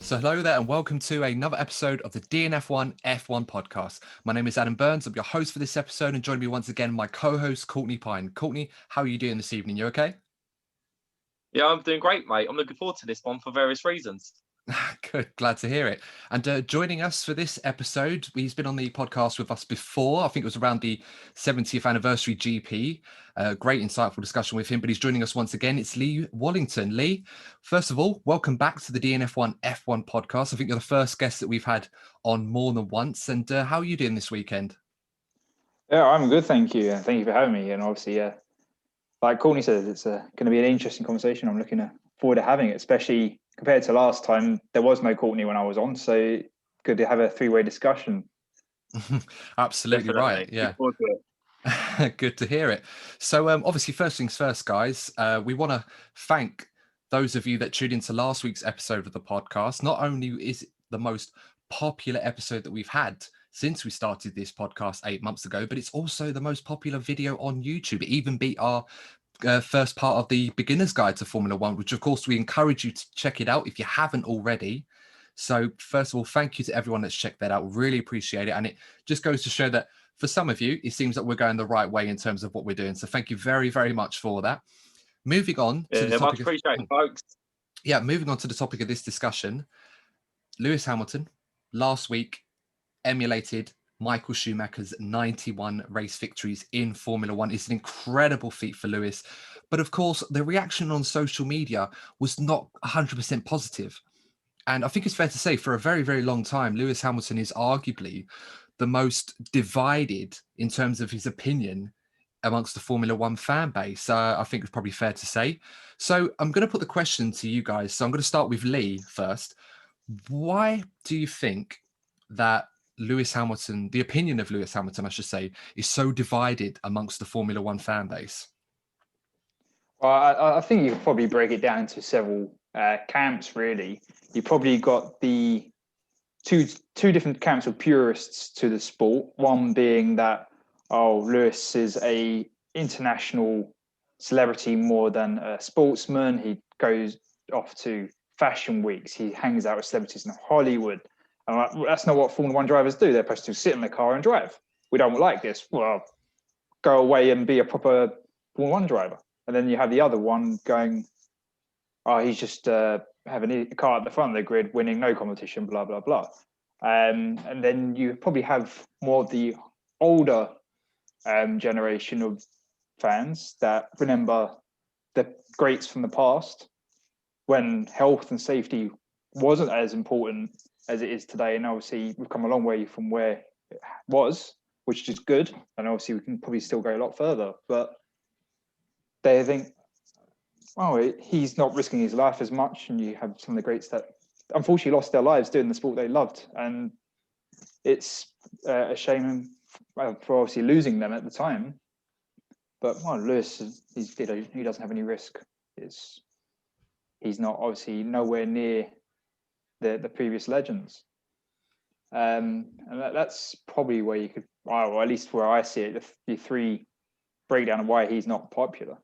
So hello there and welcome to another episode of the DNF1 F1 podcast. My name is Adam Burns. I'm your host for this episode, and joining me once again, my co-host Courtney I. Courtney, how are you doing this evening? You okay? Yeah, I'm doing great, mate. I'm looking forward to this one for various reasons. Good, glad to hear it. And joining us for this episode, he's been on the podcast with us before. I think it was around the 70th anniversary GP. Great, insightful discussion with him, but he's joining us once again. It's Lee Wallington. Lee, first of all, welcome back to the DNF1 F1 podcast. I think you're the first guest that we've had on more than once. And how are you doing this weekend? Yeah, I'm good, thank you. Thank you for having me. And obviously, like Courtney says, it's going to be an interesting conversation. I'm looking forward to having it, especially compared to last time. There was no Courtney when I was on, so good to have a three-way discussion. Absolutely Definitely. right. Yeah. Good to hear it. So obviously, first things first, guys, we want to thank those of you that tuned into last week's episode of the podcast. Not only is it the most popular episode that we've had since we started this podcast 8 months ago, but it's also the most popular video on YouTube. It even beat our first part of the beginner's guide to Formula One, which of course we encourage you to check it out if you haven't already. So first of all, thank you to everyone that's checked that out. Really appreciate it. And it just goes to show that for some of you, it seems that we're going the right way in terms of what we're doing. So thank you very, very much for that. Moving on to the topic. Much appreciated, folks. Yeah, moving on to the topic of this discussion. Lewis Hamilton last week emulated Michael Schumacher's 91 race victories in Formula One. It's an incredible feat for Lewis. But of course, the reaction on social media was not 100% positive. And I think it's fair to say for a very, very long time, Lewis Hamilton is arguably the most divided in terms of his opinion amongst the Formula One fan base. I think it's probably fair to say. So I'm going to put the question to you guys. So I'm going to start with Lee first. Why do you think that Lewis Hamilton, the opinion of Lewis Hamilton, I should say, is so divided amongst the Formula One fan base? Well, I think you could probably break it down into several camps, really. You probably got the two different camps of purists to the sport. One being that, Lewis is a international celebrity more than a sportsman. He goes off to fashion weeks. He hangs out with celebrities in Hollywood. And that's not what Formula One drivers do. They're supposed to sit in the car and drive. We don't like this. Well, go away and be a proper Formula One driver. And then you have the other one going, he's just having a car at the front of the grid, winning no competition, blah, blah, blah. And then you probably have more of the older generation of fans that remember the greats from the past when health and safety wasn't as important as it is today. And obviously we've come a long way from where it was, which is good. And obviously we can probably still go a lot further, but they think, he's not risking his life as much. And you have some of the greats that unfortunately lost their lives doing the sport they loved. And it's a shame for obviously losing them at the time. But Lewis, he doesn't have any risk. He's not obviously nowhere near the previous legends. And that's probably where you could, or at least where I see it, the three breakdown of why he's not popular.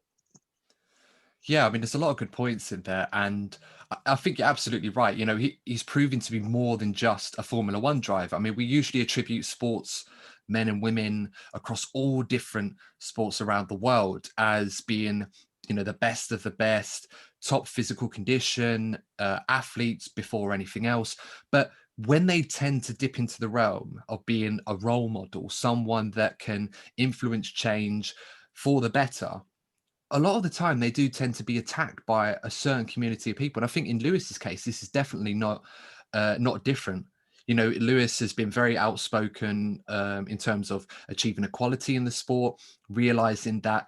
Yeah, I mean, there's a lot of good points in there. And I think you're absolutely right. You know, he's proven to be more than just a Formula One driver. I mean, we usually attribute sports men and women across all different sports around the world as being, the best of the best, top physical condition, athletes before anything else. But when they tend to dip into the realm of being a role model, someone that can influence change for the better, a lot of the time they do tend to be attacked by a certain community of people. And I think in Lewis's case, this is definitely not different. Lewis has been very outspoken in terms of achieving equality in the sport, realizing that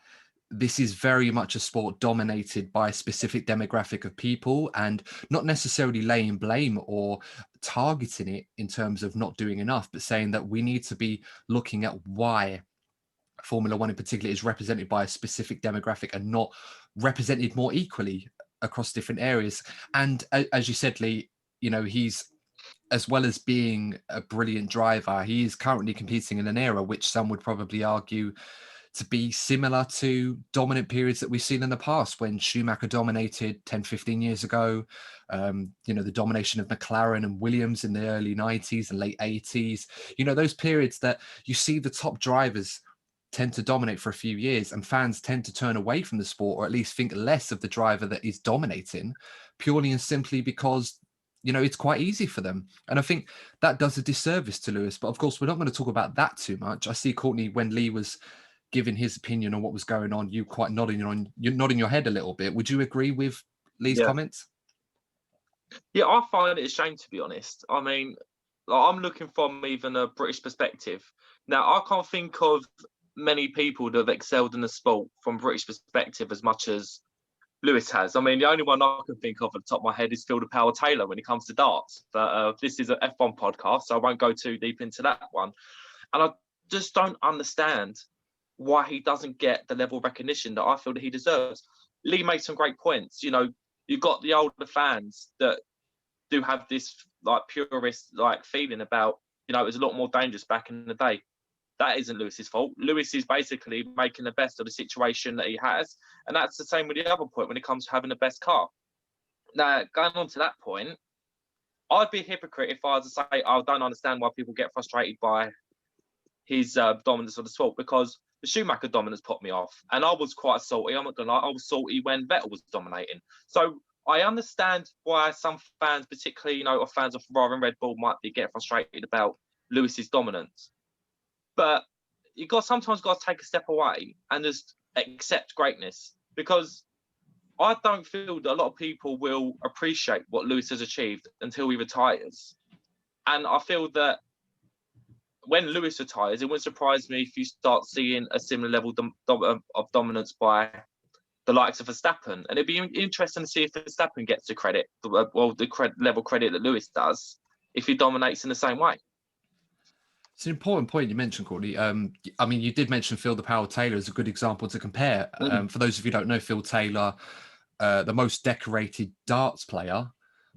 this is very much a sport dominated by a specific demographic of people, and not necessarily laying blame or targeting it in terms of not doing enough, but saying that we need to be looking at why Formula One in particular is represented by a specific demographic and not represented more equally across different areas. And as you said, Lee, he's, as well as being a brilliant driver, he is currently competing in an era which some would probably argue to be similar to dominant periods that we've seen in the past when Schumacher dominated 10, 15 years ago. The domination of McLaren and Williams in the early 90s and late 80s. Those periods that you see the top drivers tend to dominate for a few years and fans tend to turn away from the sport, or at least think less of the driver that is dominating, purely and simply because it's quite easy for them. And I think that does a disservice to Lewis. But of course, we're not going to talk about that too much. I see, Courtney, when Lee was giving his opinion on what was going on, you're nodding your head a little bit. Would you agree with Lee's comments? Yeah, I find it a shame, to be honest. I mean, I'm looking from even a British perspective. Now, I can't think of many people that have excelled in the sport from British perspective as much as Lewis has. I mean, the only one I can think of at the top of my head is Phil the Power Taylor when it comes to darts. But this is an F1 podcast, so I won't go too deep into that one. And I just don't understand why he doesn't get the level of recognition that I feel that he deserves. Lee made some great points. You've got the older fans that do have this purist feeling about, it was a lot more dangerous back in the day. That isn't Lewis's fault. Lewis is basically making the best of the situation that he has. And that's the same with the other point when it comes to having the best car. Now, going on to that point, I'd be a hypocrite if I was to say, I don't understand why people get frustrated by his dominance of the sport, because the Schumacher dominance put me off. And I was quite salty. I'm not going to lie. I was salty when Vettel was dominating. So I understand why some fans, particularly, or fans of Ferrari and Red Bull, might be getting frustrated about Lewis's dominance. But sometimes got to take a step away and just accept greatness, because I don't feel that a lot of people will appreciate what Lewis has achieved until he retires. And I feel that when Lewis retires, it wouldn't surprise me if you start seeing a similar level of dominance by the likes of Verstappen. And it'd be interesting to see if Verstappen gets the credit, level credit that Lewis does, if he dominates in the same way. It's an important point you mentioned, Courtney. You did mention Phil the Power Taylor as a good example to compare. For those of you who don't know, Phil Taylor, the most decorated darts player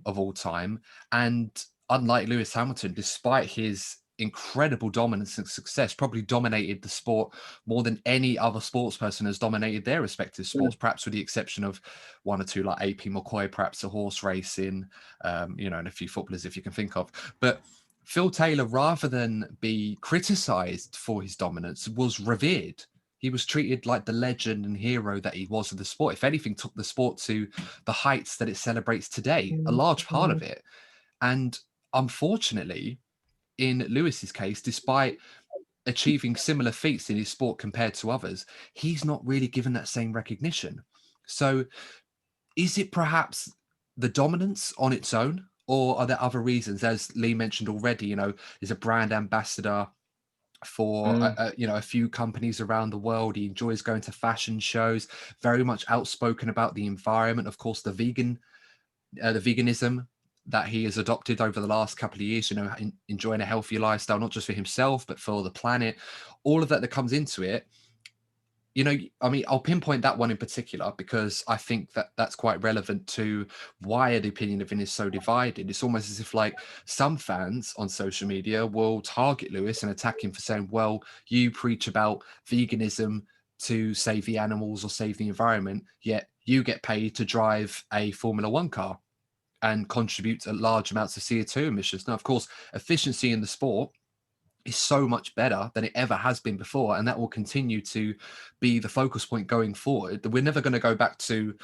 of all time. And unlike Lewis Hamilton, despite his incredible dominance and success, probably dominated the sport more than any other sports person has dominated their respective sports, perhaps with the exception of one or two like AP McCoy, perhaps a horse racing, and a few footballers if you can think of. But Phil Taylor, rather than be criticised for his dominance, was revered. He was treated like the legend and hero that he was of the sport. If anything, took the sport to the heights that it celebrates today, a large part of it. And unfortunately, in Lewis's case, despite achieving similar feats in his sport compared to others, he's not really given that same recognition. So is it perhaps the dominance on its own? Or are there other reasons? As Lee mentioned already, he's a brand ambassador for a few companies around the world. He enjoys going to fashion shows, very much outspoken about the environment. Of course, the veganism that he has adopted over the last couple of years, enjoying a healthier lifestyle, not just for himself, but for the planet. All of that comes into it. I'll pinpoint that one in particular because I think that that's quite relevant to why the opinion of him is so divided. It's almost as if some fans on social media will target Lewis and attack him for saying, well, you preach about veganism to save the animals or save the environment, yet you get paid to drive a Formula One car and contribute to large amounts of CO2 emissions. Now, of course, efficiency in the sport is so much better than it ever has been before, and that will continue to be the focus point going forward. We're never going to go back to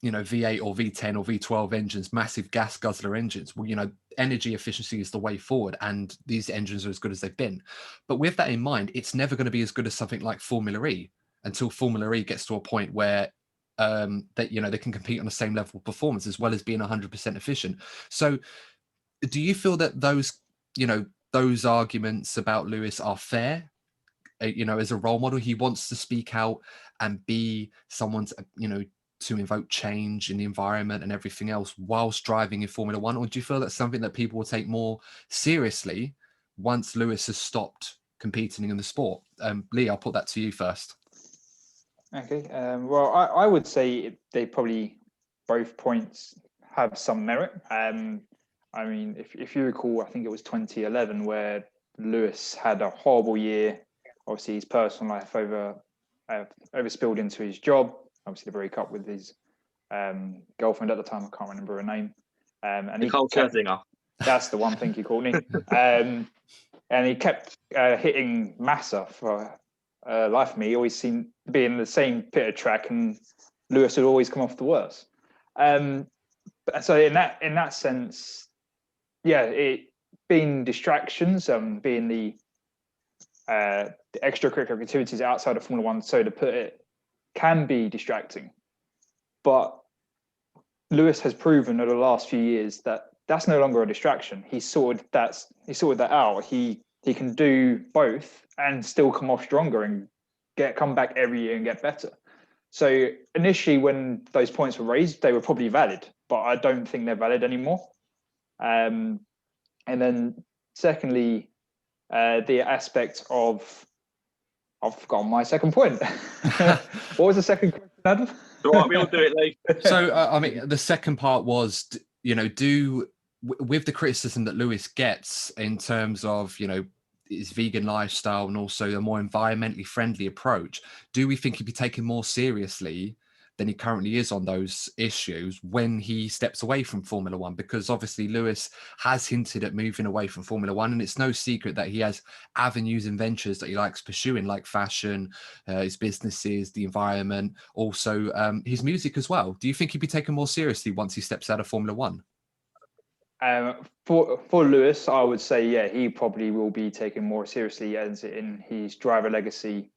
V8 or V10 or V12 engines, massive gas guzzler engines. Well, energy efficiency is the way forward, and these engines are as good as they've been. But with that in mind, it's never going to be as good as something like Formula E until Formula E gets to a point where they can compete on the same level of performance as well as being 100% efficient. So do you feel that those arguments about Lewis are fair? As a role model, he wants to speak out and be someone to invoke change in the environment and everything else whilst driving in Formula One? Or do you feel that's something that people will take more seriously once Lewis has stopped competing in the sport? Lee, I'll put that to you first. Okay. Well, I would say they probably both points have some merit. If you recall, I think it was 2011 where Lewis had a horrible year. Obviously, his personal life over overspilled into his job. Obviously, they broke up with his girlfriend at the time. I can't remember her name. And Nicole Scherzinger. That's the one. Thank you, Courtney. And he kept hitting Massa for life of me. He always seemed to be in the same pit of track, and Lewis would always come off the worst. So in that sense, yeah, it being distractions, being the extracurricular activities outside of Formula One, so to put it, can be distracting. But Lewis has proven over the last few years that that's no longer a distraction. He sorted that out. He can do both and still come off stronger and come back every year and get better. So initially, when those points were raised, they were probably valid, but I don't think they're valid anymore. And then secondly, the aspect of, I've forgotten my second point. What was the second question, Adam? Right, we'll do it, Lee. So, I mean, the second part was, with the criticism that Lewis gets in terms of, his vegan lifestyle and also a more environmentally friendly approach, do we think he'd be taken more seriously than he currently is on those issues when he steps away from Formula One? Because obviously Lewis has hinted at moving away from Formula One, and it's no secret that he has avenues and ventures that he likes pursuing, like fashion, his businesses, the environment, also his music as well. Do you think he'd be taken more seriously once he steps out of Formula One? For Lewis, I would say, yeah, he probably will be taken more seriously as in his driver legacy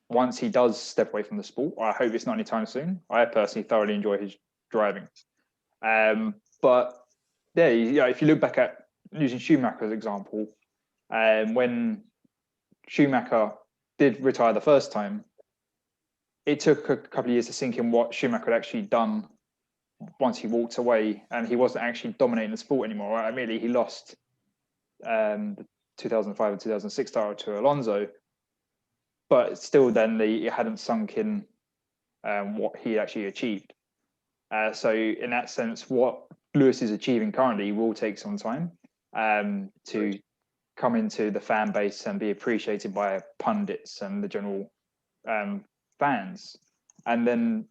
once he does step away from the sport. I hope it's not anytime soon. I personally thoroughly enjoy his driving. But yeah, if you look back at using Schumacher as an example, when Schumacher did retire the first time, it took a couple of years to sink in what Schumacher had actually done once he walked away, and he wasn't actually dominating the sport anymore. Right? Immediately, he lost the 2005 and 2006 title to Alonso, but still, then it hadn't sunk in what he actually achieved. So, in that sense, what Lewis is achieving currently will take some time to come into the fan base and be appreciated by pundits and the general fans. And then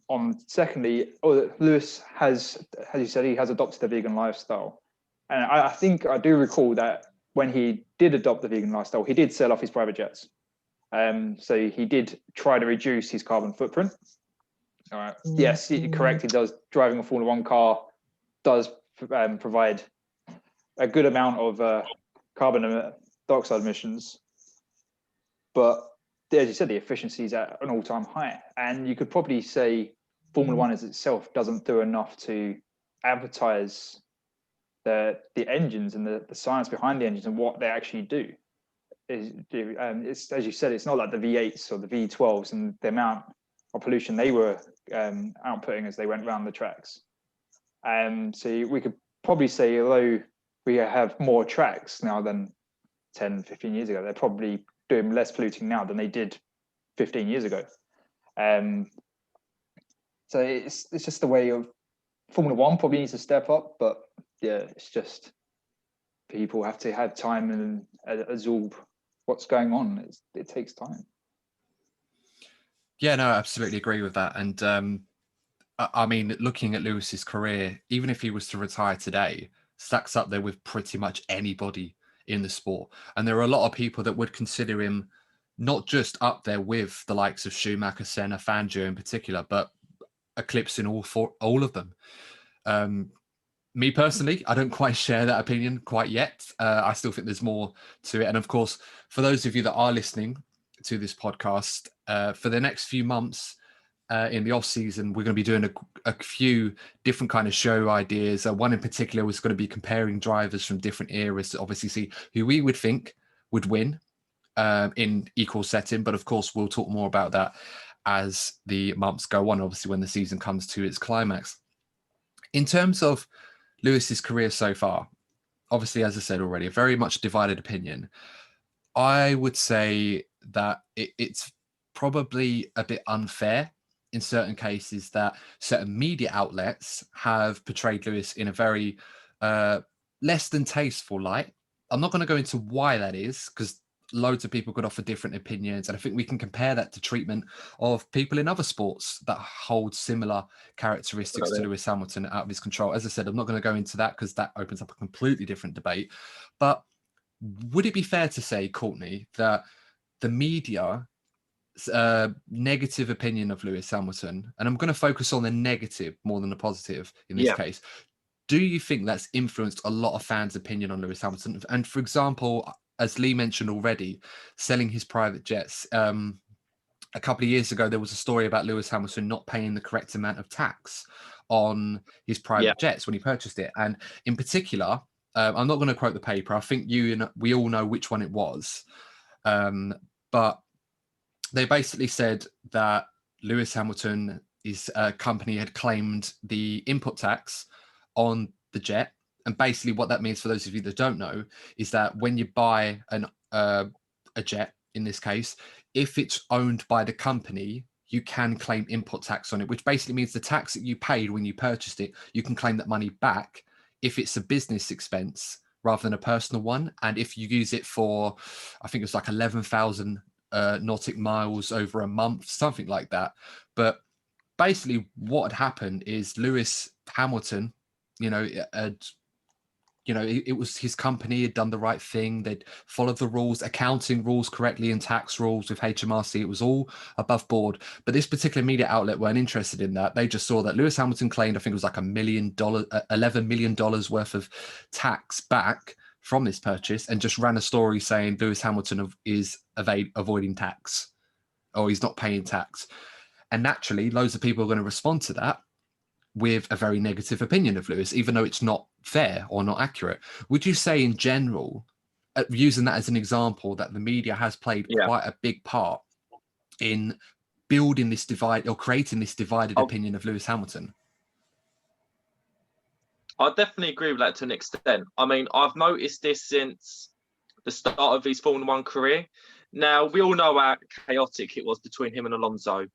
secondly, Lewis has, as you said, he has adopted the vegan lifestyle. And I think I do recall that when he did adopt the vegan lifestyle, he did sell off his private jets. So he did try to reduce his carbon footprint. All right. Yes, correct. He does. Driving a Formula One car does provide a good amount of carbon dioxide emissions. But as you said, the efficiency is at an all-time high. And you could probably say Formula One as itself doesn't do enough to advertise the engines and the science behind the engines and what they actually do. It's, as you said, it's not like the V8s or the V12s and the amount of pollution they were outputting as they went around the tracks. So we could probably say, although we have more tracks now than 10, 15 years ago, they're probably doing less polluting now than they did 15 years ago. So it's just the way of Formula One probably needs to step up, but yeah, it's just people have to have time and absorb what's going on. It takes time. Yeah, no, I absolutely agree with that. And I mean, looking at Lewis's career, even if he was to retire today, stacks up there with pretty much anybody in the sport. And there are a lot of people that would consider him not just up there with the likes of Schumacher, Senna, Fangio in particular, but eclipsing all of them. Me personally, I don't quite share that opinion quite yet. I still think there's more to it. And of course, for those of you that are listening to this podcast, for the next few months in the off season, we're going to be doing a few different kind of show ideas. One in particular was going to be comparing drivers from different eras to obviously see who we would think would win in equal setting. But of course, we'll talk more about that as the months go on, obviously when the season comes to its climax. In terms of Lewis's career so far, obviously, as I said already, a very much divided opinion. I would say that it's probably a bit unfair in certain cases that certain media outlets have portrayed Lewis in a very less than tasteful light. I'm not going to go into why that is, because loads of people could offer different opinions, and I think we can compare that to treatment of people in other sports that hold similar characteristics to Lewis Hamilton out of his control. As I said, I'm not going to go into that because that opens up a completely different debate. But would it be fair to say, Courtney, that the media negative opinion of Lewis Hamilton, and I'm going to focus on the negative more than the positive in this case, do you think that's influenced a lot of fans' opinion on Lewis Hamilton? And for example, as Lee mentioned already, selling his private jets. A couple of years ago, there was a story about Lewis Hamilton not paying the correct amount of tax on his private jets when he purchased it. And in particular, I'm not going to quote the paper. I think we all know which one it was. But they basically said that Lewis Hamilton, his company, had claimed the input tax on the jet. And basically what that means, for those of you that don't know, is that when you buy a jet, in this case, if it's owned by the company, you can claim input tax on it, which basically means the tax that you paid when you purchased it, you can claim that money back if it's a business expense rather than a personal one. And if you use it for, I think it's like 11,000 nautic miles over a month, something like that. But basically what had happened is Lewis Hamilton, it was his company had done the right thing. They'd followed the rules, accounting rules correctly, and tax rules with HMRC. It was all above board. But this particular media outlet weren't interested in that. They just saw that Lewis Hamilton claimed, I think it was like $11 million worth of tax back from this purchase, and just ran a story saying Lewis Hamilton is avoiding tax, or he's not paying tax. And naturally, loads of people are going to respond to that with a very negative opinion of Lewis, even though it's not fair or not accurate. Would you say in general, using that as an example, that the media has played quite a big part in building this divide or creating this divided opinion of Lewis Hamilton? I definitely agree with that to an extent. I mean, I've noticed this since the start of his Formula One career. Now, we all know how chaotic it was between him and Alonso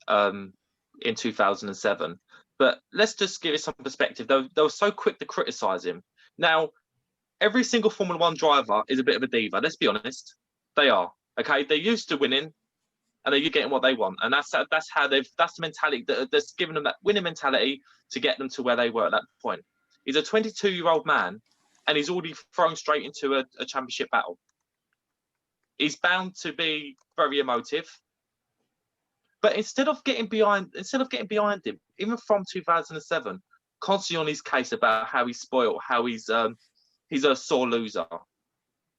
in 2007. But let's just give it some perspective. They were so quick to criticise him. Now, every single Formula One driver is a bit of a diva. Let's be honest. They are. Okay, they're used to winning, and they're getting what they want, and that's the mentality that's given them that winning mentality to get them to where they were at that point. He's a 22-year-old man, and he's already thrown straight into a championship battle. He's bound to be very emotive. But instead of getting behind him, even from 2007, constantly on his case about how he's spoiled, how he's a sore loser.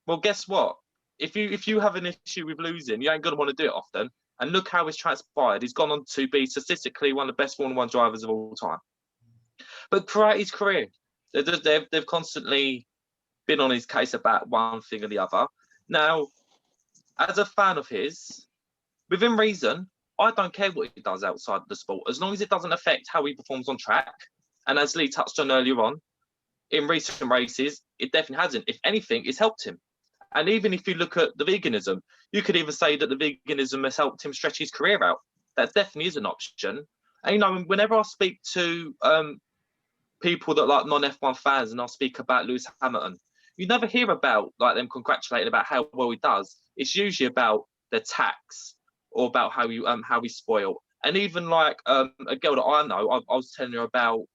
Well, guess what? If you have an issue with losing, you ain't gonna want to do it often. And look how it's transpired. He's gone on to be statistically one of the best Formula One drivers of all time. But throughout his career, they've constantly been on his case about one thing or the other. Now, as a fan of his, within reason, I don't care what he does outside of the sport, as long as it doesn't affect how he performs on track. And as Lee touched on earlier on, in recent races, it definitely hasn't. If anything, it's helped him. And even if you look at the veganism, you could even say that the veganism has helped him stretch his career out. That definitely is an option. And, whenever I speak to people that like non-F1 fans and I speak about Lewis Hamilton, you never hear about them congratulating about how well he does. It's usually about the tax or about how he's spoiled. And even a girl that I know, I was telling her about,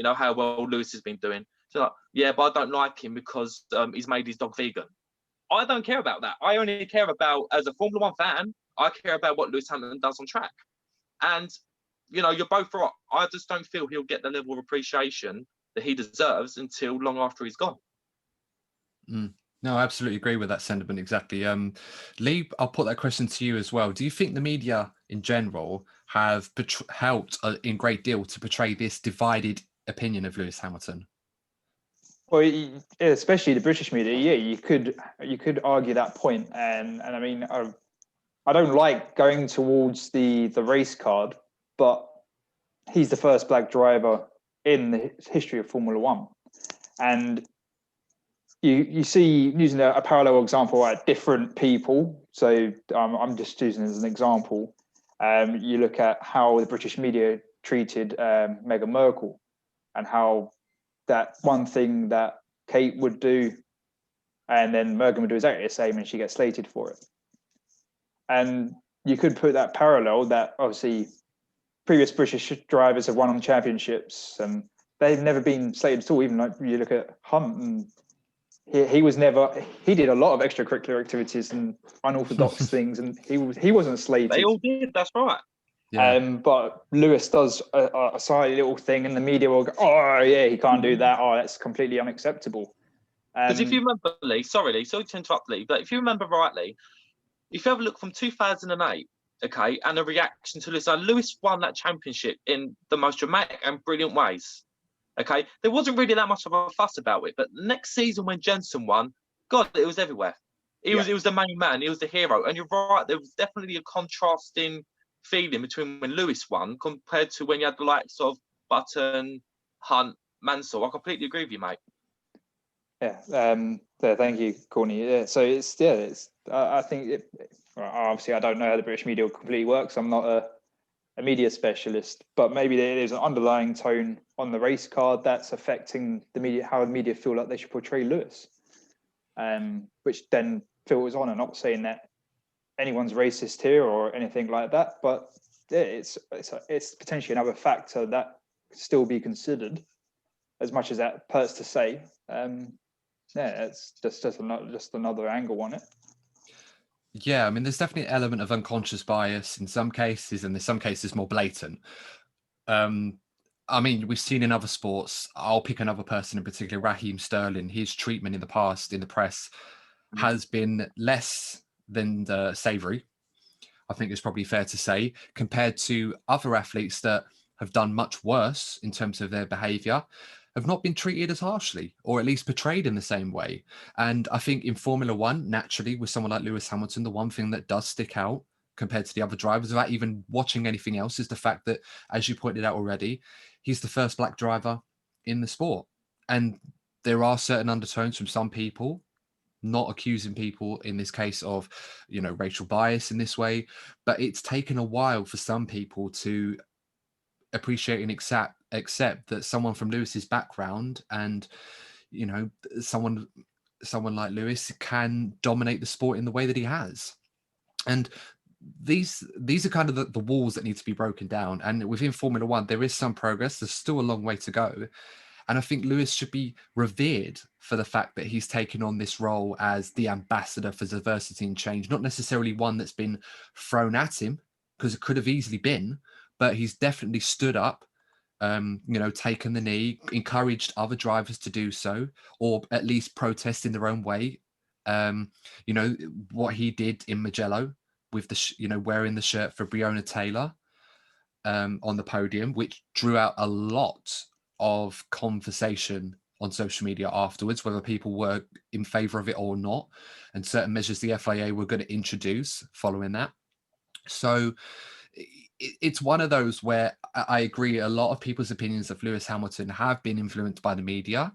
how well Lewis has been doing. She's like, yeah, but I don't like him because he's made his dog vegan. I don't care about that. I only care about, as a Formula One fan, I care about what Lewis Hamilton does on track. And, you're both right. I just don't feel he'll get the level of appreciation that he deserves until long after he's gone. No, I absolutely agree with that sentiment. Exactly. Lee, I'll put that question to you as well. Do you think the media in general have helped in great deal to portray this divided opinion of Lewis Hamilton? Well, especially the British media, yeah, you could argue that point. And I mean, I don't like going towards the race card, but he's the first black driver in the history of Formula One. And you see, using a parallel example at different people. So I'm just using as an example. You look at how the British media treated Meghan Markle, and how that one thing that Kate would do and then Mergen would do exactly the same, and she gets slated for it. And you could put that parallel that obviously previous British drivers have won on championships, and they've never been slated at all. Even like you look at Hunt, and he was never. He did a lot of extracurricular activities and unorthodox things, and he wasn't slated. They all did. That's right. Yeah. But Lewis does a slightly little thing, and the media will go, "Oh yeah, he can't do that. Oh, that's completely unacceptable." Because if you remember, Lee, sorry to interrupt, Lee, but if you remember rightly, if you have a look from 2008, okay, and a reaction to Lewis, Lewis won that championship in the most dramatic and brilliant ways. Okay, there wasn't really that much of a fuss about it, but next season when Jensen won, God, it was everywhere. It was the main man, he was the hero, and you're right. There was definitely a contrasting feeling between when Lewis won compared to when you had the likes of Button, Hunt, Mansell. I completely agree with you, mate. Yeah. Thank you, Courtney. Yeah. So it's. I think obviously I don't know how the British media completely works. I'm not a media specialist, but maybe there's an underlying tone on the race card that's affecting the media, how the media feel like they should portray Lewis, which then filters on. I'm not saying that anyone's racist here or anything like that, but yeah, it's potentially another factor that could still be considered, as much as that hurts to say. It's just another angle on it. Yeah, I mean, there's definitely an element of unconscious bias in some cases, and in some cases more blatant. I mean, we've seen in other sports. I'll pick another person in particular, Raheem Sterling. His treatment in the past in the press has been less than savoury, I think it's probably fair to say, compared to other athletes that have done much worse in terms of their behaviour, have not been treated as harshly, or at least portrayed in the same way. And I think in Formula One, naturally, with someone like Lewis Hamilton, the one thing that does stick out compared to the other drivers, without even watching anything else, is the fact that, as you pointed out already, he's the first black driver in the sport. And there are certain undertones from some people, not accusing people in this case of, racial bias in this way, but it's taken a while for some people to appreciate and accept that someone from Lewis's background and someone like Lewis can dominate the sport in the way that he has. And these are kind of the walls that need to be broken down. And within Formula One, there is some progress. There's still a long way to go. And I think Lewis should be revered for the fact that he's taken on this role as the ambassador for diversity and change, not necessarily one that's been thrown at him, because it could have easily been, but he's definitely stood up, taken the knee, encouraged other drivers to do so, or at least protest in their own way. What he did in Mugello with wearing the shirt for Breonna Taylor on the podium, which drew out a lot of conversation on social media afterwards, whether people were in favor of it or not, and certain measures the FIA were going to introduce following that. So it's one of those where I agree, a lot of people's opinions of Lewis Hamilton have been influenced by the media,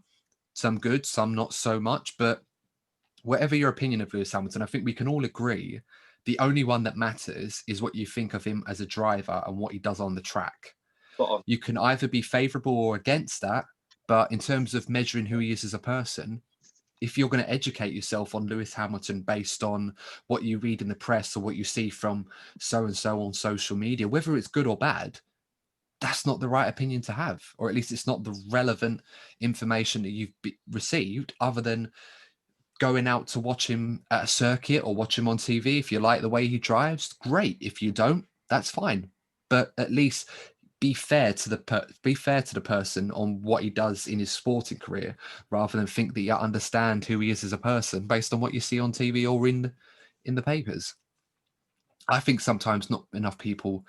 some good, some not so much. But whatever your opinion of Lewis Hamilton, I think we can all agree the only one that matters is what you think of him as a driver and what he does on the track. You can either be favourable or against that, but in terms of measuring who he is as a person, if you're going to educate yourself on Lewis Hamilton based on what you read in the press or what you see from so-and-so on social media, whether it's good or bad, that's not the right opinion to have, or at least it's not the relevant information that you've received, other than going out to watch him at a circuit or watch him on TV. If you like the way he drives, great. If you don't, that's fine. But at least be fair to the person on what he does in his sporting career, rather than think that you understand who he is as a person based on what you see on TV or in the papers. I think sometimes not enough people,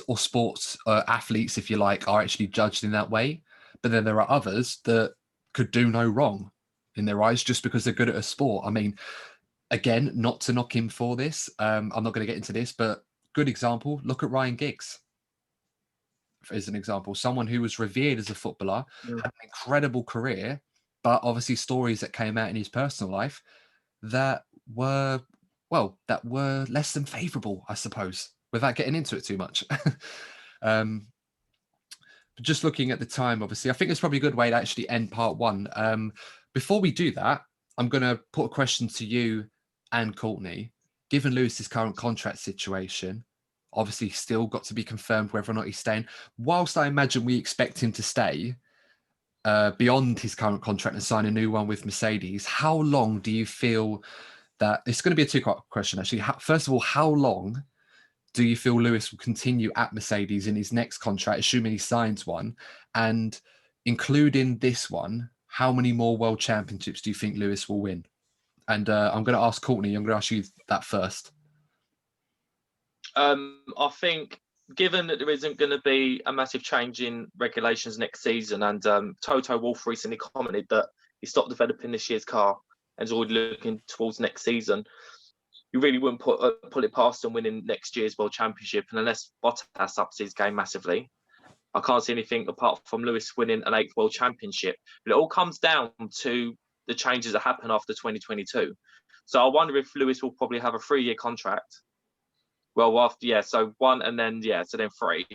or sports athletes, if you like, are actually judged in that way. But then there are others that could do no wrong in their eyes just because they're good at a sport. I mean, again, not to knock him for this. I'm not going to get into this, but good example. Look at Ryan Giggs as an example. Someone who was revered as a footballer, had an incredible career, but obviously stories that came out in his personal life that were less than favourable, I suppose, without getting into it too much. But just looking at the time, obviously, I think it's probably a good way to actually end part one. Before we do that, I'm going to put a question to you and Courtney. Given Lewis's current contract situation, obviously still got to be confirmed whether or not he's staying. Whilst I imagine we expect him to stay beyond his current contract and sign a new one with Mercedes, how long do you feel that it's going to be a two-part question, actually? First of all, how long do you feel Lewis will continue at Mercedes in his next contract, assuming he signs one? And including this one, how many more world championships do you think Lewis will win? And I'm going to ask Courtney, I'm going to ask you that first. I think, given that there isn't going to be a massive change in regulations next season, and Toto Wolff recently commented that he stopped developing this year's car and is already looking towards next season, you really wouldn't put it past him winning next year's World Championship. And unless Bottas ups his game massively, I can't see anything apart from Lewis winning an 8th World Championship. But it all comes down to the changes that happen after 2022. So I wonder if Lewis will probably have a 3-year contract. Well, after, so 1 and then, so then 3.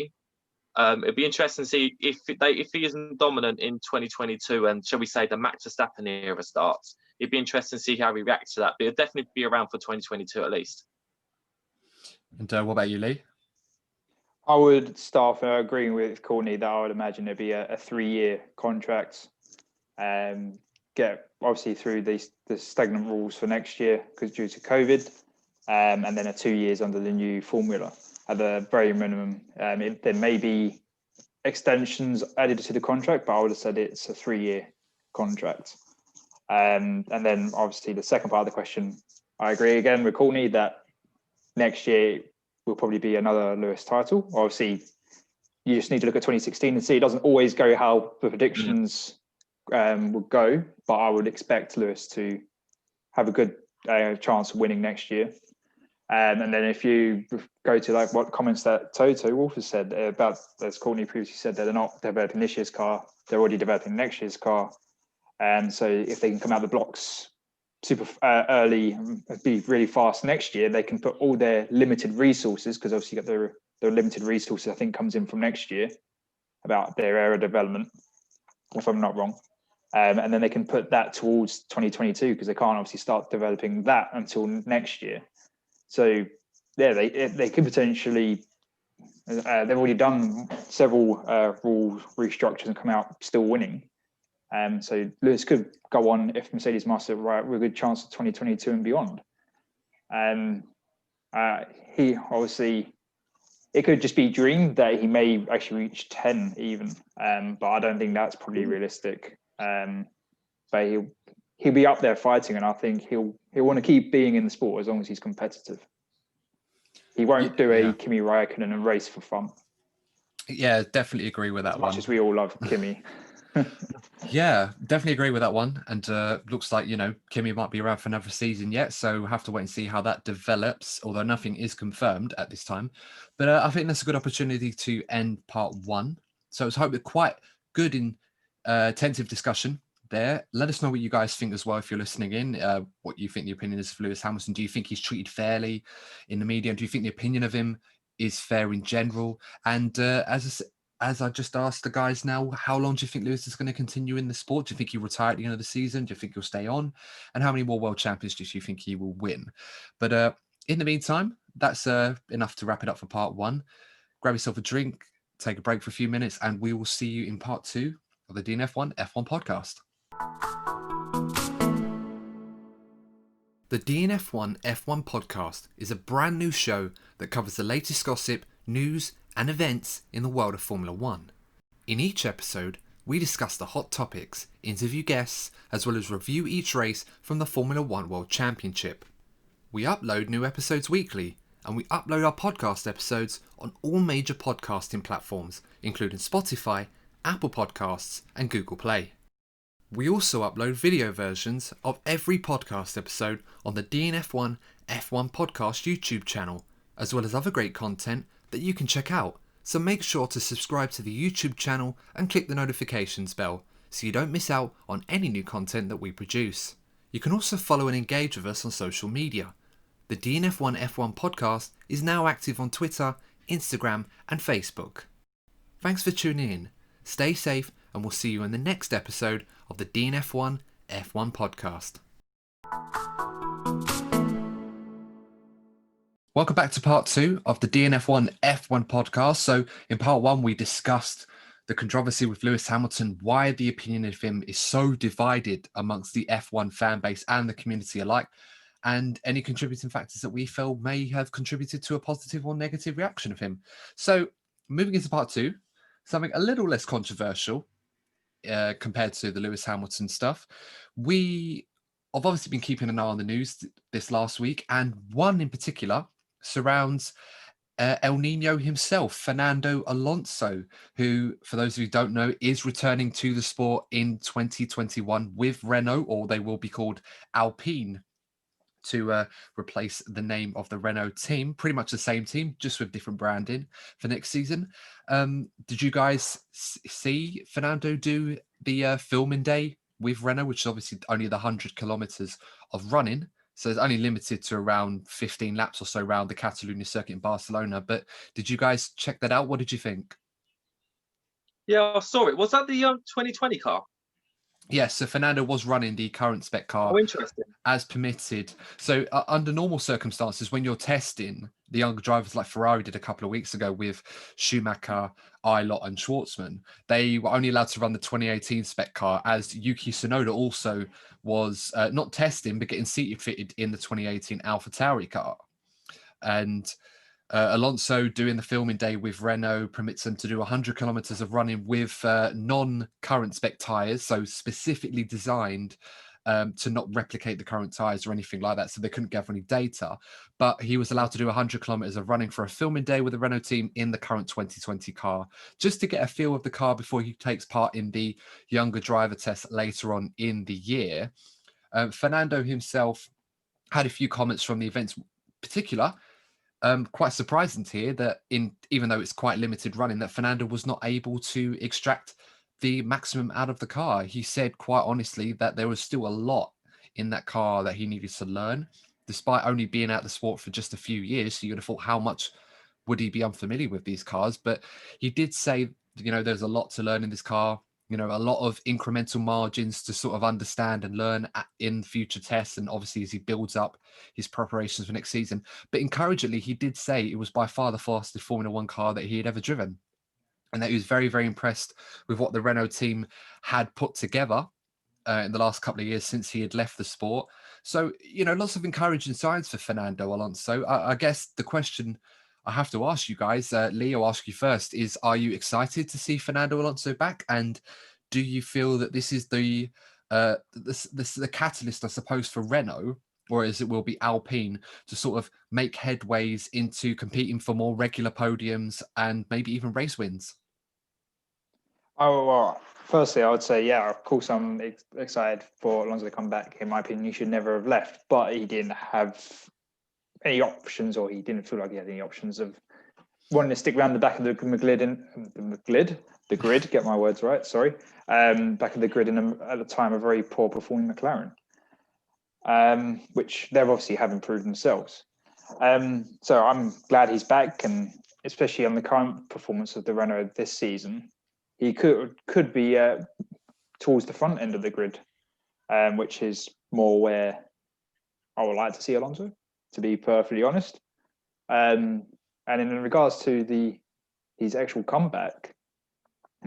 It'd be interesting to see if he isn't dominant in 2022 and, shall we say, the Max Verstappen era starts. It'd be interesting to see how he reacts to that. But it'll definitely be around for 2022 at least. And what about you, Lee? I would start agreeing with Courtney that I would imagine it'd be a 3-year contract. Get obviously through the stagnant rules for next year because due to COVID, and then a 2 years under the new formula at the very minimum. There may be extensions added to the contract, but I would have said it's a 3-year contract. And then obviously the second part of the question, I agree again with Courtney that next year will probably be another Lewis title. Obviously, you just need to look at 2016 and see it doesn't always go how the predictions would go, but I would expect Lewis to have a good chance of winning next year. And then if you go to like what comments that Toto Wolff has said about, as Courtney previously said, they're not developing this year's car, they're already developing next year's car. And so if they can come out the blocks super early and be really fast next year, they can put all their limited resources, because obviously you got their limited resources, I think comes in from next year about their aero development, if I'm not wrong. And then they can put that towards 2022 because they can't obviously start developing that until next year. So yeah, they could potentially, they've already done several rule restructures and come out still winning. So Lewis could go on if Mercedes master right with a good chance of 2022 and beyond. He obviously, it could just be dreamed that he may actually reach 10 even, but I don't think that's probably realistic. But he'll be up there fighting, and I think he'll want to keep being in the sport as long as he's competitive. He won't do a Kimi Räikkönen and race for fun. Yeah, definitely agree with that one. As much as we all love Kimi. Yeah, definitely agree with that one. And looks like, Kimi might be around for another season yet. So we'll have to wait and see how that develops, although nothing is confirmed at this time. But I think that's a good opportunity to end part 1. So it's hopefully quite good in intensive discussion there. Let us know what you guys think as well if you're listening in, what you think the opinion is of Lewis Hamilton. Do you think he's treated fairly in the media? Do you think the opinion of him is fair in general? And as I just asked the guys now, how long do you think Lewis is going to continue in the sport? Do you think he'll retire at the end of the season? Do you think he'll stay on? And how many more world championships do you think he will win? But in the meantime, that's enough to wrap it up for part 1. Grab yourself a drink, take a break for a few minutes, and we will see you in part 2 of the DNF1 F1 podcast. The DNF1 F1 podcast is a brand new show that covers the latest gossip, news, and events in the world of Formula 1. In each episode, we discuss the hot topics, interview guests, as well as review each race from the Formula 1 World Championship. We upload new episodes weekly, and we upload our podcast episodes on all major podcasting platforms, including Spotify, Apple Podcasts, and Google Play. We also upload video versions of every podcast episode on the DNF1 F1 podcast YouTube channel, as well as other great content that you can check out. So make sure to subscribe to the YouTube channel and click the notifications bell so you don't miss out on any new content that we produce. You can also follow and engage with us on social media. The DNF1 F1 podcast is now active on Twitter, Instagram, and Facebook. Thanks for tuning in. Stay safe, and we'll see you in the next episode of the DNF1 F1 podcast. Welcome back to part 2 of the DNF1 F1 podcast. So in part 1, we discussed the controversy with Lewis Hamilton, why the opinion of him is so divided amongst the F1 fan base and the community alike, and any contributing factors that we feel may have contributed to a positive or negative reaction of him. So moving into part 2, something a little less controversial compared to the Lewis Hamilton stuff. We have obviously been keeping an eye on the news this last week, and one in particular surrounds El Nino himself, Fernando Alonso, who, for those of you who don't know, is returning to the sport in 2021 with Renault, or they will be called Alpine, to replace the name of the Renault team. Pretty much the same team, just with different branding for next season. Did you guys see Fernando do the filming day with Renault, which is obviously only the 100 kilometers of running? So it's only limited to around 15 laps or so around the Catalonia circuit in Barcelona. But did you guys check that out? What did you think? Yeah, I saw it. Was that the 2020 car? Yes, so Fernando was running the current spec car interesting. as permitted. So under normal circumstances, when you're testing, the younger drivers like Ferrari did a couple of weeks ago with Schumacher, Ilott and Schwartzman, they were only allowed to run the 2018 spec car, as Yuki Tsunoda also was not testing, but getting seated fitted in the 2018 AlphaTauri car. And Alonso doing the filming day with Renault permits them to do 100 kilometers of running with non-current spec tyres, so specifically designed to not replicate the current tyres or anything like that, so they couldn't gather any data. But he was allowed to do 100 kilometers of running for a filming day with the Renault team in the current 2020 car, just to get a feel of the car before he takes part in the younger driver test later on in the year. Fernando himself had a few comments from the events, in particular. Quite surprising to hear that even though it's quite limited running, that Fernando was not able to extract the maximum out of the car. He said quite honestly that there was still a lot in that car that he needed to learn, despite only being out of the sport for just a few years. So you'd have thought, how much would he be unfamiliar with these cars? But he did say, there's a lot to learn in this car. A lot of incremental margins to sort of understand and learn in future tests. And obviously, as he builds up his preparations for next season. But encouragingly, he did say it was by far the fastest Formula One car that he had ever driven. And that he was very, very impressed with what the Renault team had put together in the last couple of years since he had left the sport. So, lots of encouraging signs for Fernando Alonso. I guess the question I have to ask you guys, Lee, I'll ask you first, is are you excited to see Fernando Alonso back? And do you feel that this is the catalyst, I suppose, for Renault, or as it will be Alpine, to sort of make headways into competing for more regular podiums and maybe even race wins? Oh, well, firstly, I would say, yeah, of course, I'm excited for Alonso to come back. In my opinion, he should never have left, but he didn't have any options, or he didn't feel like he had any options of wanting to stick around the back of the grid, get my words right, sorry, back of the grid at the time, a very poor performing McLaren, which they obviously have improved themselves. So I'm glad he's back, and especially on the current performance of the Renault this season, he could be towards the front end of the grid, which is more where I would like to see Alonso, to be perfectly honest. And in regards to his actual comeback,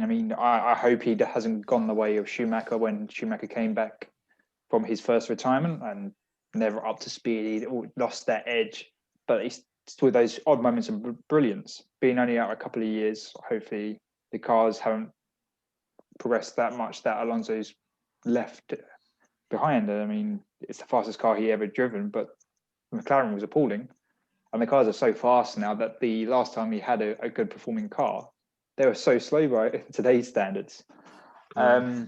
I mean, I hope he hasn't gone the way of Schumacher when Schumacher came back from his first retirement and never up to speed. He lost that edge, but he's with those odd moments of brilliance. Being only out a couple of years, hopefully the cars haven't progressed that much that Alonso's left behind. I mean, it's the fastest car he ever driven, but McLaren was appalling. And the cars are so fast now that the last time he had a good performing car, they were so slow by today's standards. So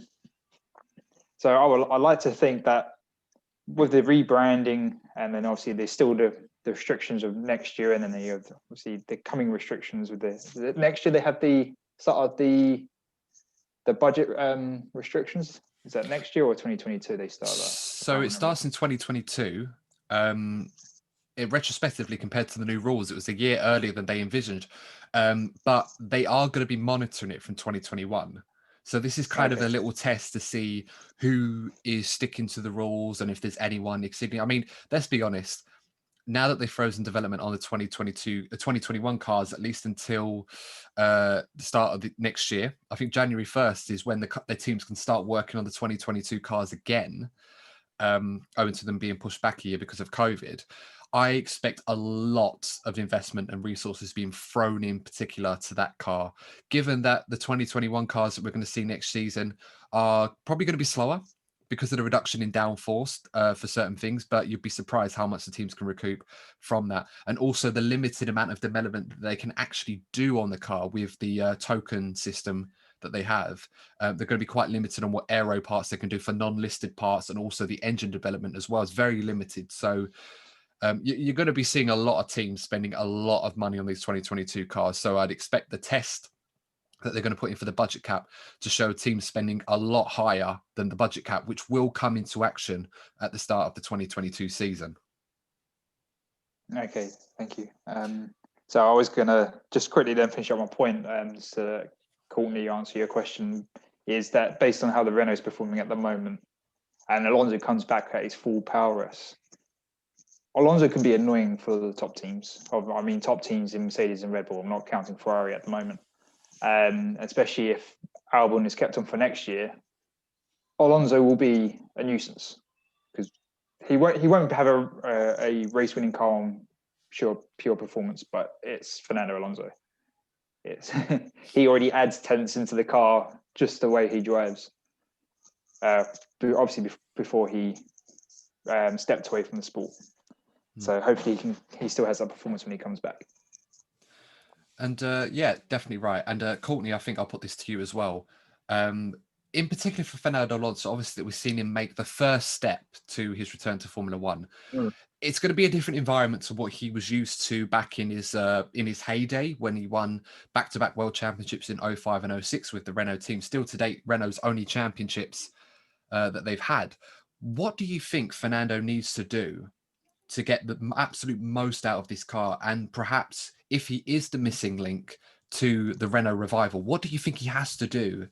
I like to think that with the rebranding, and then obviously there's still the restrictions of next year, and then you have obviously the coming restrictions with next year. They have the start of the budget restrictions. Is that next year or 2022 they start that? So it starts in 2022. It retrospectively, compared to the new rules, it was a year earlier than they envisioned. But they are going to be monitoring it from 2021. So this is kind of Okay. a little test to see who is sticking to the rules and if there's anyone exceeding. I mean, let's be honest. Now that they've frozen development on the 2021 cars, at least until the start of the next year, I think January 1st is when the teams can start working on the 2022 cars again, owing to them being pushed back a year because of COVID. I expect a lot of investment and resources being thrown in particular to that car, given that the 2021 cars that we're going to see next season are probably going to be slower because of the reduction in downforce for certain things, but you'd be surprised how much the teams can recoup from that. And also the limited amount of development that they can actually do on the car with the token system that they have. They're going to be quite limited on what aero parts they can do for non-listed parts, and also the engine development as well is very limited. So you're going to be seeing a lot of teams spending a lot of money on these 2022 cars. So I'd expect the test that they're going to put in for the budget cap to show teams spending a lot higher than the budget cap, which will come into action at the start of the 2022 season. Okay, thank you. So I was going to just quickly then finish up my point, to Courtney answer your question, is that based on how the Renault is performing at the moment, and Alonso comes back at his full power, Alonso can be annoying for the top teams. I mean, top teams in Mercedes and Red Bull. I'm not counting Ferrari at the moment. Especially if Albon is kept on for next year, Alonso will be a nuisance because he won't have a race winning car on pure performance, but it's Fernando Alonso. It's he already adds tenants into the car just the way he drives. Obviously before he stepped away from the sport, so hopefully he still has that performance when he comes back. And yeah, definitely right. And Courtney, I think I'll put this to you as well. In particular for Fernando Alonso, obviously we've seen him make the first step to his return to Formula One. It's going to be a different environment to what he was used to back in his heyday when he won back-to-back world championships in 05 and 06 with the Renault team. Still to date, Renault's only championships that they've had. What do you think Fernando needs to do to get the absolute most out of this car? And perhaps if he is the missing link to the Renault revival, what do you think he has to do,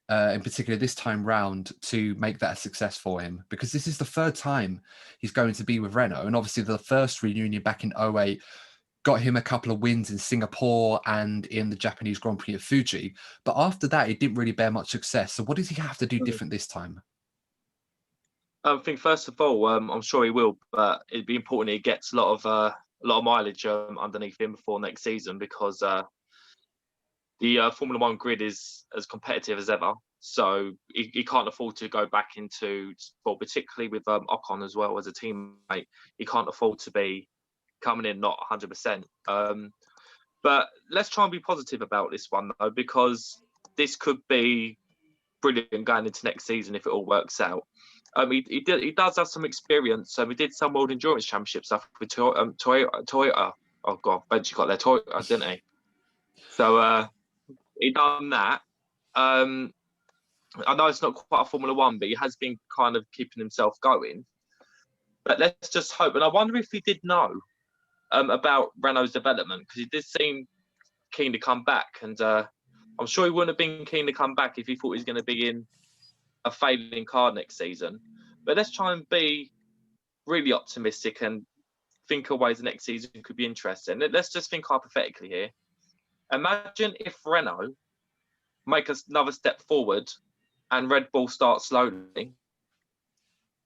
in particular this time round, to make that a success for him? Because this is the third time he's going to be with Renault. And obviously the first reunion back in 08 got him a couple of wins in Singapore and in the Japanese Grand Prix of Fuji. But after that, it didn't really bear much success. So what does he have to do different this time? I think first of all, I'm sure he will, but it'd be important he gets a lot of mileage underneath him before next season, because the Formula One grid is as competitive as ever. So he can't afford to go back into sport, particularly with Ocon as well as a teammate. He can't afford to be coming in not 100%. But let's try and be positive about this one though, because this could be brilliant going into next season if it all works out. He does have some experience. He did some World Endurance Championship stuff with Toyota. Oh God, Benji got their Toyota, didn't he? So he done that. I know it's not quite a Formula One, but he has been kind of keeping himself going. But let's just hope. And I wonder if he did know about Renault's development, because he did seem keen to come back. And I'm sure he wouldn't have been keen to come back if he thought he was going to be in a failing car next season. But let's try and be really optimistic and think of ways the next season could be interesting. Let's just think hypothetically here. Imagine if Renault make another step forward and Red Bull starts slowly.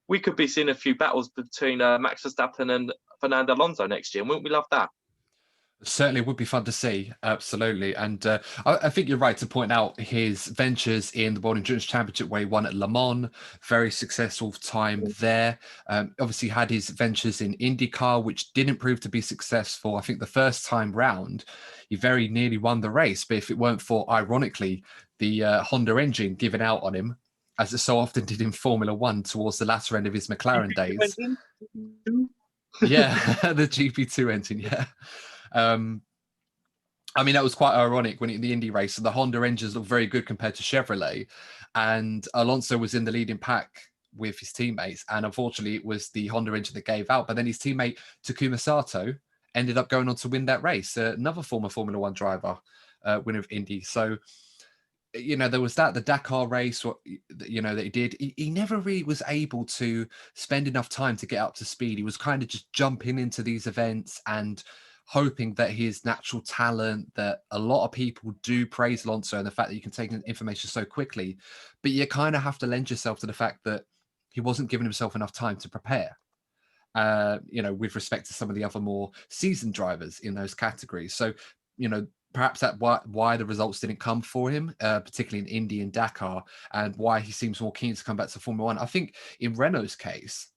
We could be seeing a few battles between Max Verstappen and Fernando Alonso next year. Wouldn't we love that? Certainly would be fun to see. Absolutely. And I think you're right to point out his ventures in the World Endurance Championship where he won at Le Mans. Very successful time there. Obviously had his ventures in IndyCar, which didn't prove to be successful. I think the first time round, he very nearly won the race. But if it weren't for, ironically, the Honda engine giving out on him, as it so often did in Formula One towards the latter end of his McLaren days. Yeah, the GP2 engine, yeah. I mean, that was quite ironic when in the Indy race, and the Honda engines looked very good compared to Chevrolet, and Alonso was in the leading pack with his teammates, and unfortunately it was the Honda engine that gave out. But then his teammate Takuma Sato ended up going on to win that race, another former Formula One driver, winner of Indy. So there was the Dakar race, that he did. He never really was able to spend enough time to get up to speed. He was kind of just jumping into these events and hoping that his natural talent, that a lot of people do praise Alonso and the fact that you can take information so quickly, but you kind of have to lend yourself to the fact that he wasn't giving himself enough time to prepare. With respect to some of the other more seasoned drivers in those categories. So, perhaps that's why the results didn't come for him, particularly in Indy and Dakar, and why he seems more keen to come back to Formula One. I think in Renault's case,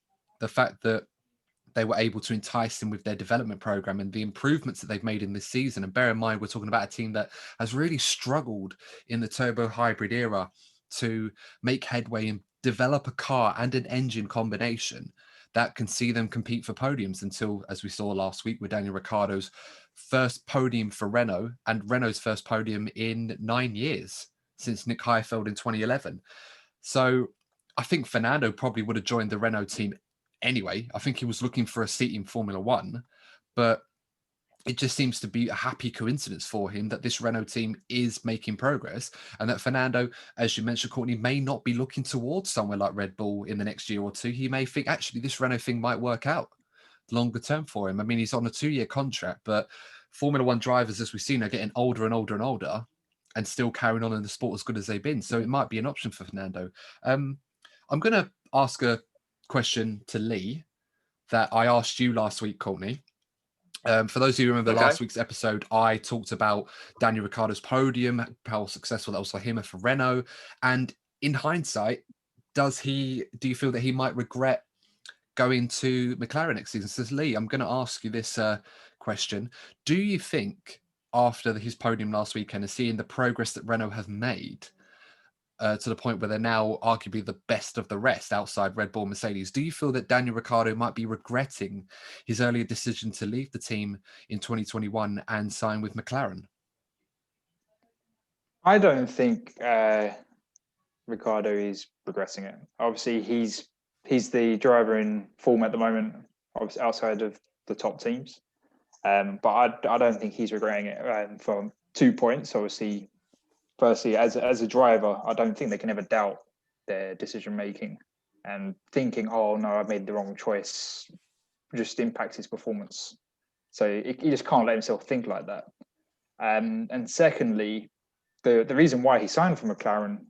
the fact that they were able to entice him with their development program and the improvements that they've made in this season. And bear in mind, we're talking about a team that has really struggled in the turbo hybrid era to make headway and develop a car and an engine combination that can see them compete for podiums until, as we saw last week with Daniel Ricciardo's first podium for Renault and Renault's first podium in 9 years since Nick Heidfeld in 2011. So I think Fernando probably would have joined the Renault team anyway. I think he was looking for a seat in Formula One, but it just seems to be a happy coincidence for him that this Renault team is making progress and that Fernando, as you mentioned, Courtney, may not be looking towards somewhere like Red Bull in the next year or two. He may think, actually, this Renault thing might work out longer term for him. I mean, he's on a 2-year contract, but Formula One drivers, as we've seen, are getting older and older and older and still carrying on in the sport as good as they've been. So it might be an option for Fernando. I'm going to ask a question to Lee that I asked you last week, Courtney. For those of you who remember last week's episode, I talked about Daniel Ricciardo's podium, how successful that was for him and for Renault. And in hindsight, do you feel that he might regret going to McLaren next season? Says Lee, I'm going to ask you this question. Do you think after his podium last weekend and seeing the progress that Renault have made, to the point where they're now arguably the best of the rest outside Red Bull, Mercedes, do you feel that Daniel Ricciardo might be regretting his earlier decision to leave the team in 2021 and sign with McLaren? I don't think Ricciardo is regretting it. Obviously, he's the driver in form at the moment, obviously outside of the top teams. But I don't think he's regretting it for 2 points. Obviously, firstly, as a driver, I don't think they can ever doubt their decision making, and thinking, "Oh no, I made the wrong choice," just impacts his performance. So he just can't let himself think like that. And secondly, the reason why he signed for McLaren,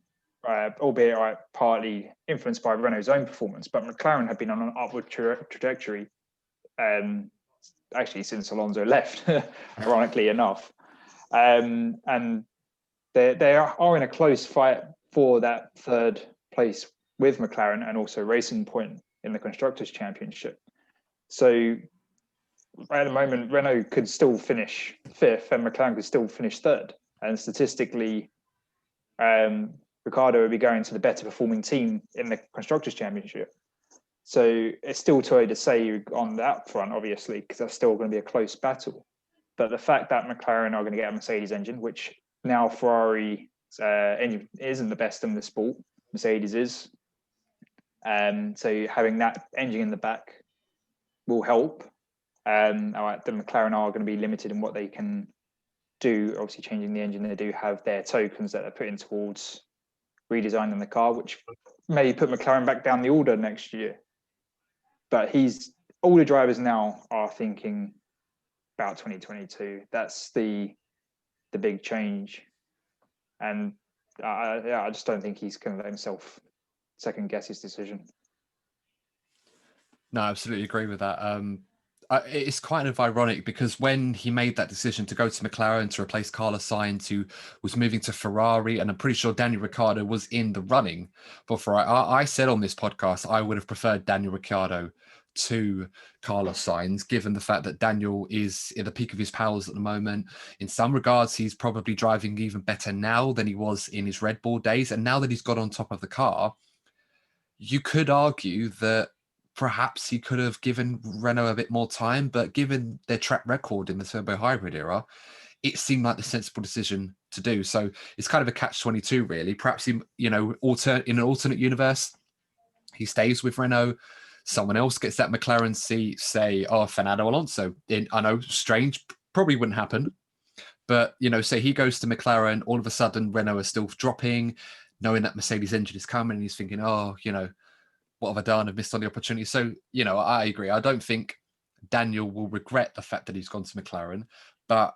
albeit partly influenced by Renault's own performance, but McLaren had been on an upward trajectory, actually since Alonso left, ironically enough, and they are in a close fight for that third place with McLaren and also Racing Point in the Constructors' Championship. So at the moment, Renault could still finish fifth and McLaren could still finish third. And statistically, Ricciardo would be going to the better performing team in the Constructors' Championship. So it's still too early to say on that front, obviously, because that's still going to be a close battle. But the fact that McLaren are going to get a Mercedes engine, which now Ferrari engine isn't the best in the sport, Mercedes is. So having that engine in the back will help. The McLaren are going to be limited in what they can do. Obviously, changing the engine, they do have their tokens that they're putting towards redesigning the car, which may put McLaren back down the order next year. But all the drivers now are thinking about 2022. That's the big change. And I just don't think he's going to let himself second guess his decision. No, I absolutely agree with that. It's kind of ironic because when he made that decision to go to McLaren to replace Carlos Sainz, who was moving to Ferrari, and I'm pretty sure Daniel Ricciardo was in the running for Ferrari, I said on this podcast I would have preferred Daniel Ricciardo to Carlos Sainz, given the fact that Daniel is in the peak of his powers at the moment. In some regards, he's probably driving even better now than he was in his Red Bull days. And now that he's got on top of the car, you could argue that perhaps he could have given Renault a bit more time, but given their track record in the turbo hybrid era, it seemed like the sensible decision to do. So it's kind of a catch-22, really. Perhaps in an alternate universe, he stays with Renault. Someone else gets that McLaren seat, say, Fernando Alonso. I know, strange, probably wouldn't happen. But, say he goes to McLaren, all of a sudden Renault are still dropping, knowing that Mercedes engine is coming, and he's thinking, oh, what have I done? I've missed on the opportunity. So, I agree. I don't think Daniel will regret the fact that he's gone to McLaren, but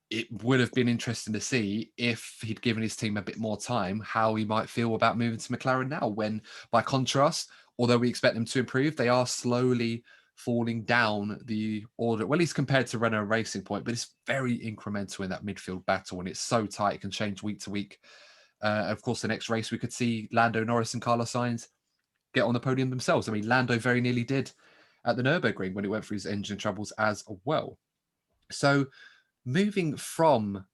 it would have been interesting to see if he'd given his team a bit more time, how he might feel about moving to McLaren now, when by contrast, although we expect them to improve, they are slowly falling down the order, well, at least compared to Renault Racing Point, but it's very incremental in that midfield battle, and it's so tight, it can change week to week. Of course, the next race, we could see Lando Norris and Carlos Sainz get on the podium themselves. I mean, Lando very nearly did at the Nürburgring when he went through his engine troubles as well. So moving from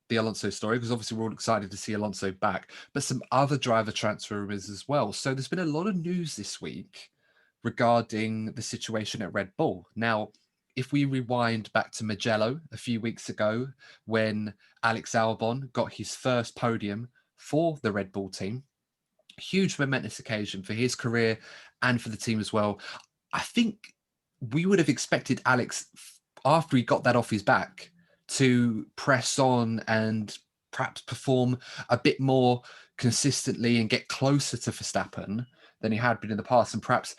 the Alonso story, because obviously we're all excited to see Alonso back, but some other driver transfer rumors as well. So there's been a lot of news this week regarding the situation at Red Bull. Now, if we rewind back to Mugello a few weeks ago, when Alex Albon got his first podium for the Red Bull team, huge momentous occasion for his career and for the team as well. I think we would have expected Alex, after he got that off his back, to press on and perhaps perform a bit more consistently and get closer to Verstappen than he had been in the past, and perhaps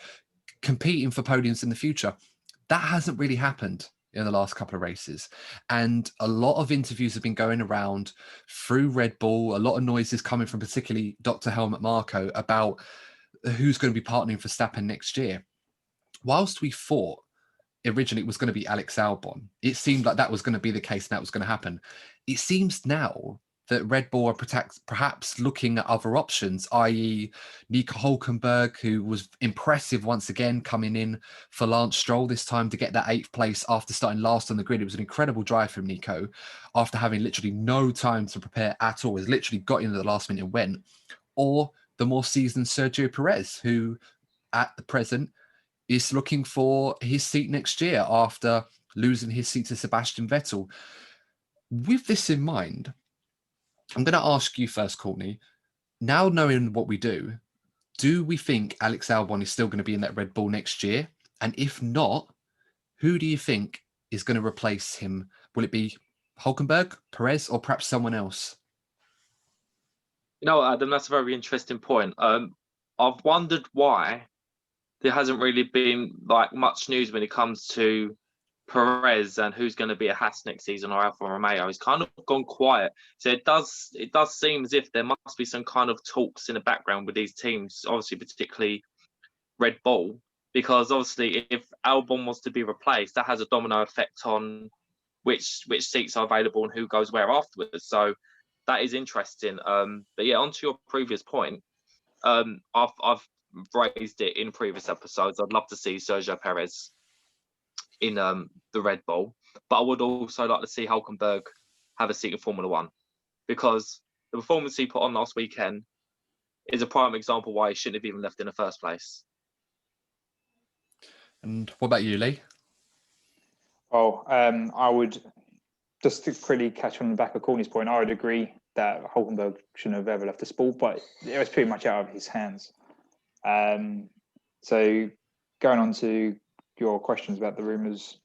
competing for podiums in the future. That hasn't really happened in the last couple of races. And a lot of interviews have been going around through Red Bull, a lot of noises coming from particularly Dr. Helmut Marko about who's going to be partnering for Verstappen next year. Whilst we thought originally it was going to be Alex Albon, it seemed like that was going to be the case and that was going to happen. It seems now that Red Bull are perhaps looking at other options, i.e. Nico Hulkenberg, who was impressive once again coming in for Lance Stroll this time to get that 8th place after starting last on the grid. It was an incredible drive from Nico after having literally no time to prepare at all. He literally got in at the last minute and went. Or the more seasoned Sergio Perez, who at the present is looking for his seat next year after losing his seat to Sebastian Vettel. With this in mind, I'm going to ask you first, Courtney. Now knowing what we do we think Alex Albon is still going to be in that Red Bull next year? And if not, who do you think is going to replace him? Will it be Hulkenberg, Perez, or perhaps someone else? Adam, that's a very interesting point. I've wondered why there hasn't really been much news when it comes to Perez and who's going to be a Haas next season or Alfa Romeo. It's kind of gone quiet. So it does seem as if there must be some kind of talks in the background with these teams, obviously particularly Red Bull, because obviously if Albon was to be replaced, that has a domino effect on which seats are available and who goes where afterwards. So that is interesting. But yeah, on to your previous point, I've raised it in previous episodes. I'd love to see Sergio Perez in the Red Bull, but I would also like to see Hulkenberg have a seat in Formula One, because the performance he put on last weekend is a prime example why he shouldn't have even left in the first place. And what about you, Lee? I would, just to quickly catch on the back of Courtney's point, I would agree that Hulkenberg shouldn't have ever left the sport, but it was pretty much out of his hands. So going on to your questions about the rumours,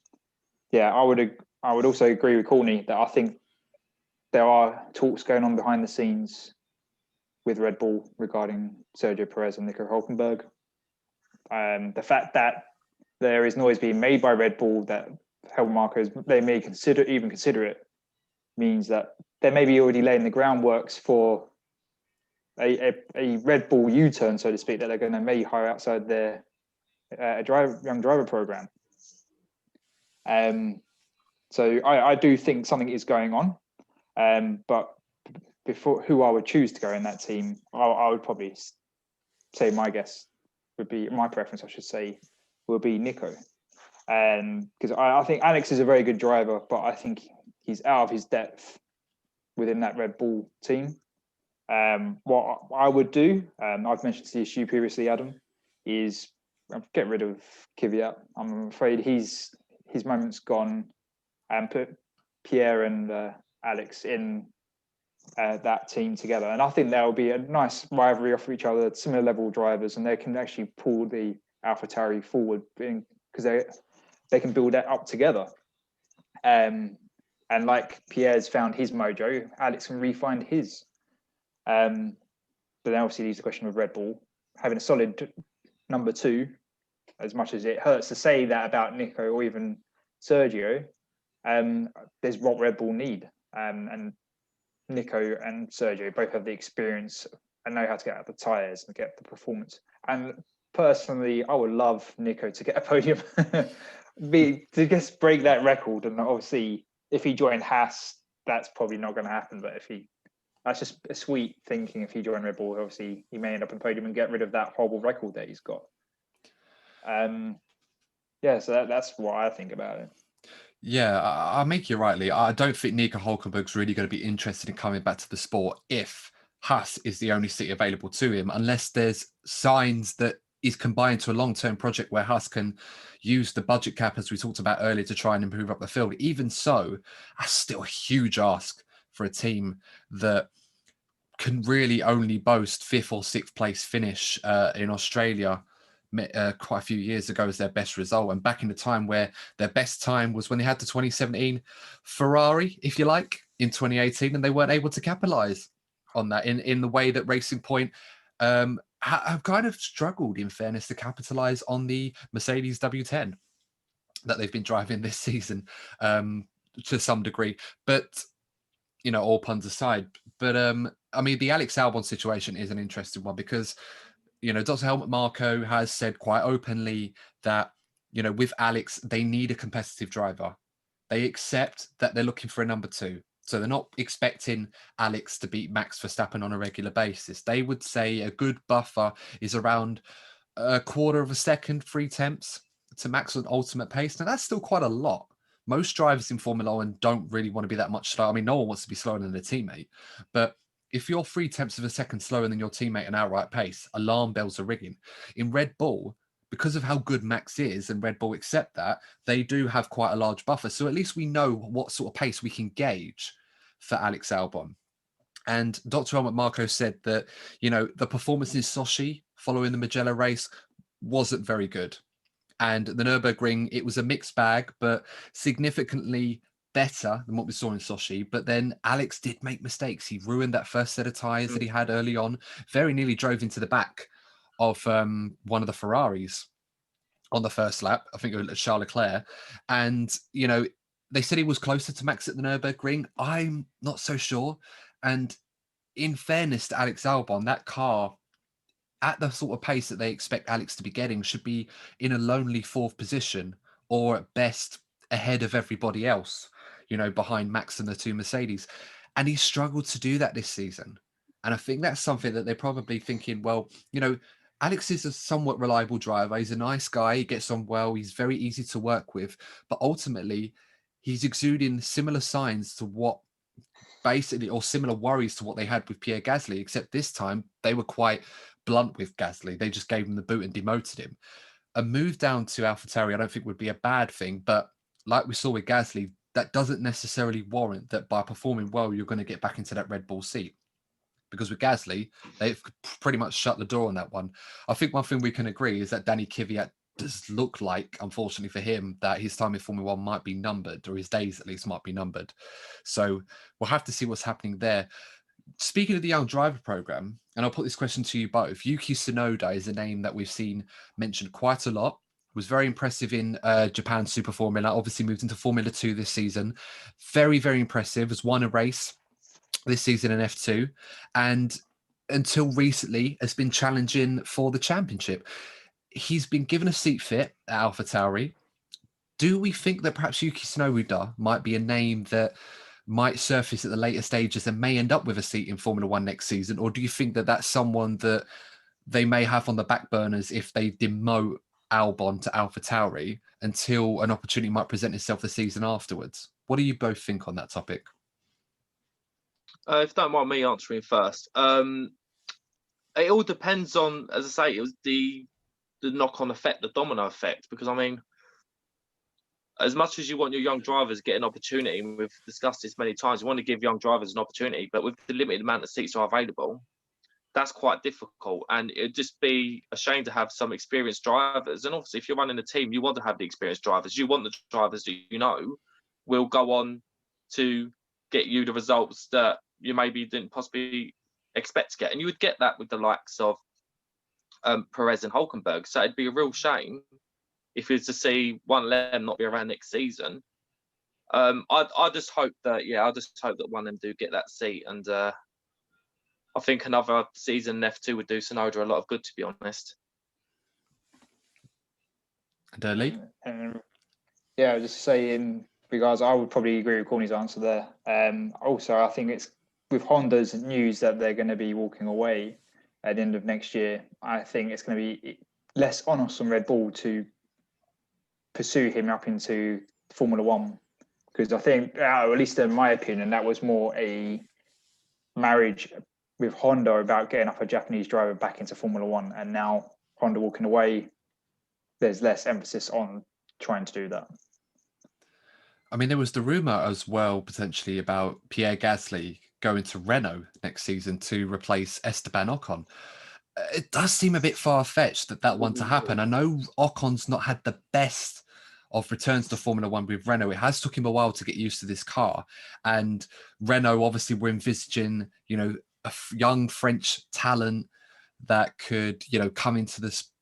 I would also agree with Courtney that I think there are talks going on behind the scenes with Red Bull regarding Sergio Perez and Nico Hulkenberg. The fact that there is noise being made by Red Bull that Helmut Marko they may consider it means that they may be already laying the groundworks for a Red Bull U-turn, so to speak, that they're going to maybe hire outside their young driver program. So I do think something is going on, but before who I would choose to go in that team, I would probably say my preference, I should say, will be Nico, because I think Alex is a very good driver, but I think he's out of his depth within that Red Bull team. What I would do, I've mentioned the issue previously, Adam, is get rid of Kvyat. I'm afraid his moment's gone, and put Pierre and Alex in that team together. And I think there will be a nice rivalry off each other, similar level drivers, and they can actually pull the AlphaTauri forward because they can build that up together. And And like Pierre's found his mojo, Alex can re-find his. But then obviously leaves the question of Red Bull having a solid number 2. As much as it hurts to say that about Nico or even Sergio, there's what Red Bull need. And Nico and Sergio both have the experience and know how to get out the tyres and get the performance. And personally, I would love Nico to get a podium, to just break that record. And obviously, if he joined Haas, that's probably not going to happen. But that's just a sweet thinking. If he joined Red Bull, obviously he may end up on the podium and get rid of that horrible record that he's got. So that's what I think about it. Yeah, I'll make you rightly. I don't think Nico Hulkenberg's really going to be interested in coming back to the sport if Haas is the only seat available to him, unless there's signs that is combined to a long-term project where Haas can use the budget cap, as we talked about earlier, to try and improve up the field. Even so, that's still a huge ask for a team that can really only boast 5th or 6th place finish in Australia quite a few years ago as their best result. And back in the time where their best time was when they had the 2017 Ferrari, if you like, in 2018, and they weren't able to capitalize on that in the way that Racing Point have kind of struggled, in fairness, to capitalize on the Mercedes W10 that they've been driving this season to some degree. But, all puns aside. But, the Alex Albon situation is an interesting one because, Dr. Helmut Marko has said quite openly that, with Alex, they need a competitive driver. They accept that they're looking for a number 2. So they're not expecting Alex to beat Max Verstappen on a regular basis. They would say a good buffer is around a quarter of a second, 3/10 to Max on ultimate pace. Now, that's still quite a lot. Most drivers in Formula One don't really want to be that much slower. No one wants to be slower than their teammate. But if you're 3/10 of a second slower than your teammate at outright pace, alarm bells are ringing. In Red Bull, because of how good Max is, and Red Bull accept that, they do have quite a large buffer. So at least we know what sort of pace we can gauge for Alex Albon. And Dr. Helmut Marko said that, the performance in Sochi following the Mugello race wasn't very good. And the Nürburgring, it was a mixed bag, but significantly better than what we saw in Sochi. But then Alex did make mistakes. He ruined that first set of tyres that he had early on, very nearly drove into the back of one of the Ferraris on the first lap. I think it was Charles Leclerc. And, they said he was closer to Max at the Nürburgring. I'm not so sure. And in fairness to Alex Albon, that car, at the sort of pace that they expect Alex to be getting, should be in a lonely 4th position, or at best ahead of everybody else, behind Max and the 2 Mercedes. And he struggled to do that this season. And I think that's something that they're probably thinking, well, Alex is a somewhat reliable driver. He's a nice guy. He gets on well. He's very easy to work with. But ultimately, he's exuding similar signs to what basically, or similar worries to what they had with Pierre Gasly, except this time they were quite blunt with Gasly. They just gave him the boot and demoted him. A move down to AlphaTauri, I don't think would be a bad thing. But like we saw with Gasly, that doesn't necessarily warrant that by performing well, you're going to get back into that Red Bull seat. Because with Gasly, they've pretty much shut the door on that one. I think one thing we can agree is that Danny Kvyat does look like, unfortunately for him, that his time in Formula One might be numbered, or his days at least might be numbered. So we'll have to see what's happening there. Speaking of the young driver program, and I'll put this question to you both, Yuki Tsunoda is a name that we've seen mentioned quite a lot. Was very impressive in Japan Super Formula, obviously moved into Formula 2 this season. Very, very impressive. Has won a race this season in F2, and until recently has been challenging for the championship. He's been given a seat fit at AlphaTauri. Do we think that perhaps Yuki Tsunoda might be a name that might surface at the later stages and may end up with a seat in Formula One next season? Or do you think that that's someone that they may have on the back burners if they demote Albon to AlphaTauri until an opportunity might present itself the season afterwards? What do you both think on that topic? If you don't mind me answering first, it all depends on, as I say, it was the knock-on effect, the domino effect. Because as much as you want your young drivers to get an opportunity, and we've discussed this many times, you want to give young drivers an opportunity, but with the limited amount of seats are available, that's quite difficult. And it'd just be a shame to have some experienced drivers. And obviously, if you're running a team, you want to have the experienced drivers. You want the drivers that will go on to get you the results that you maybe didn't possibly expect to get. And you would get that with the likes of Perez and Hulkenberg. So it'd be a real shame if you was to see one of them not be around next season. I just hope that one of them do get that seat, and I think another season in F2 would do Tsunoda a lot of good, to be honest. And Lee? Yeah, just saying, because I would probably agree with Courtney's answer there. Also, I think it's with Honda's news that they're going to be walking away at the end of next year. I think it's going to be less onus on Red Bull to pursue him up into Formula One, because I think, at least in my opinion, that was more a marriage with Honda about getting up a Japanese driver back into Formula One, and now Honda walking away, there's less emphasis on trying to do that. I mean, there was the rumor as well, potentially, about Pierre Gasly going to Renault next season to replace Esteban Ocon. It does seem a bit far-fetched that one to happen. I know Ocon's not had the best of returns to Formula One with Renault. It has took him a while to get used to this car. And Renault, obviously, we're envisaging, a young French talent that could, come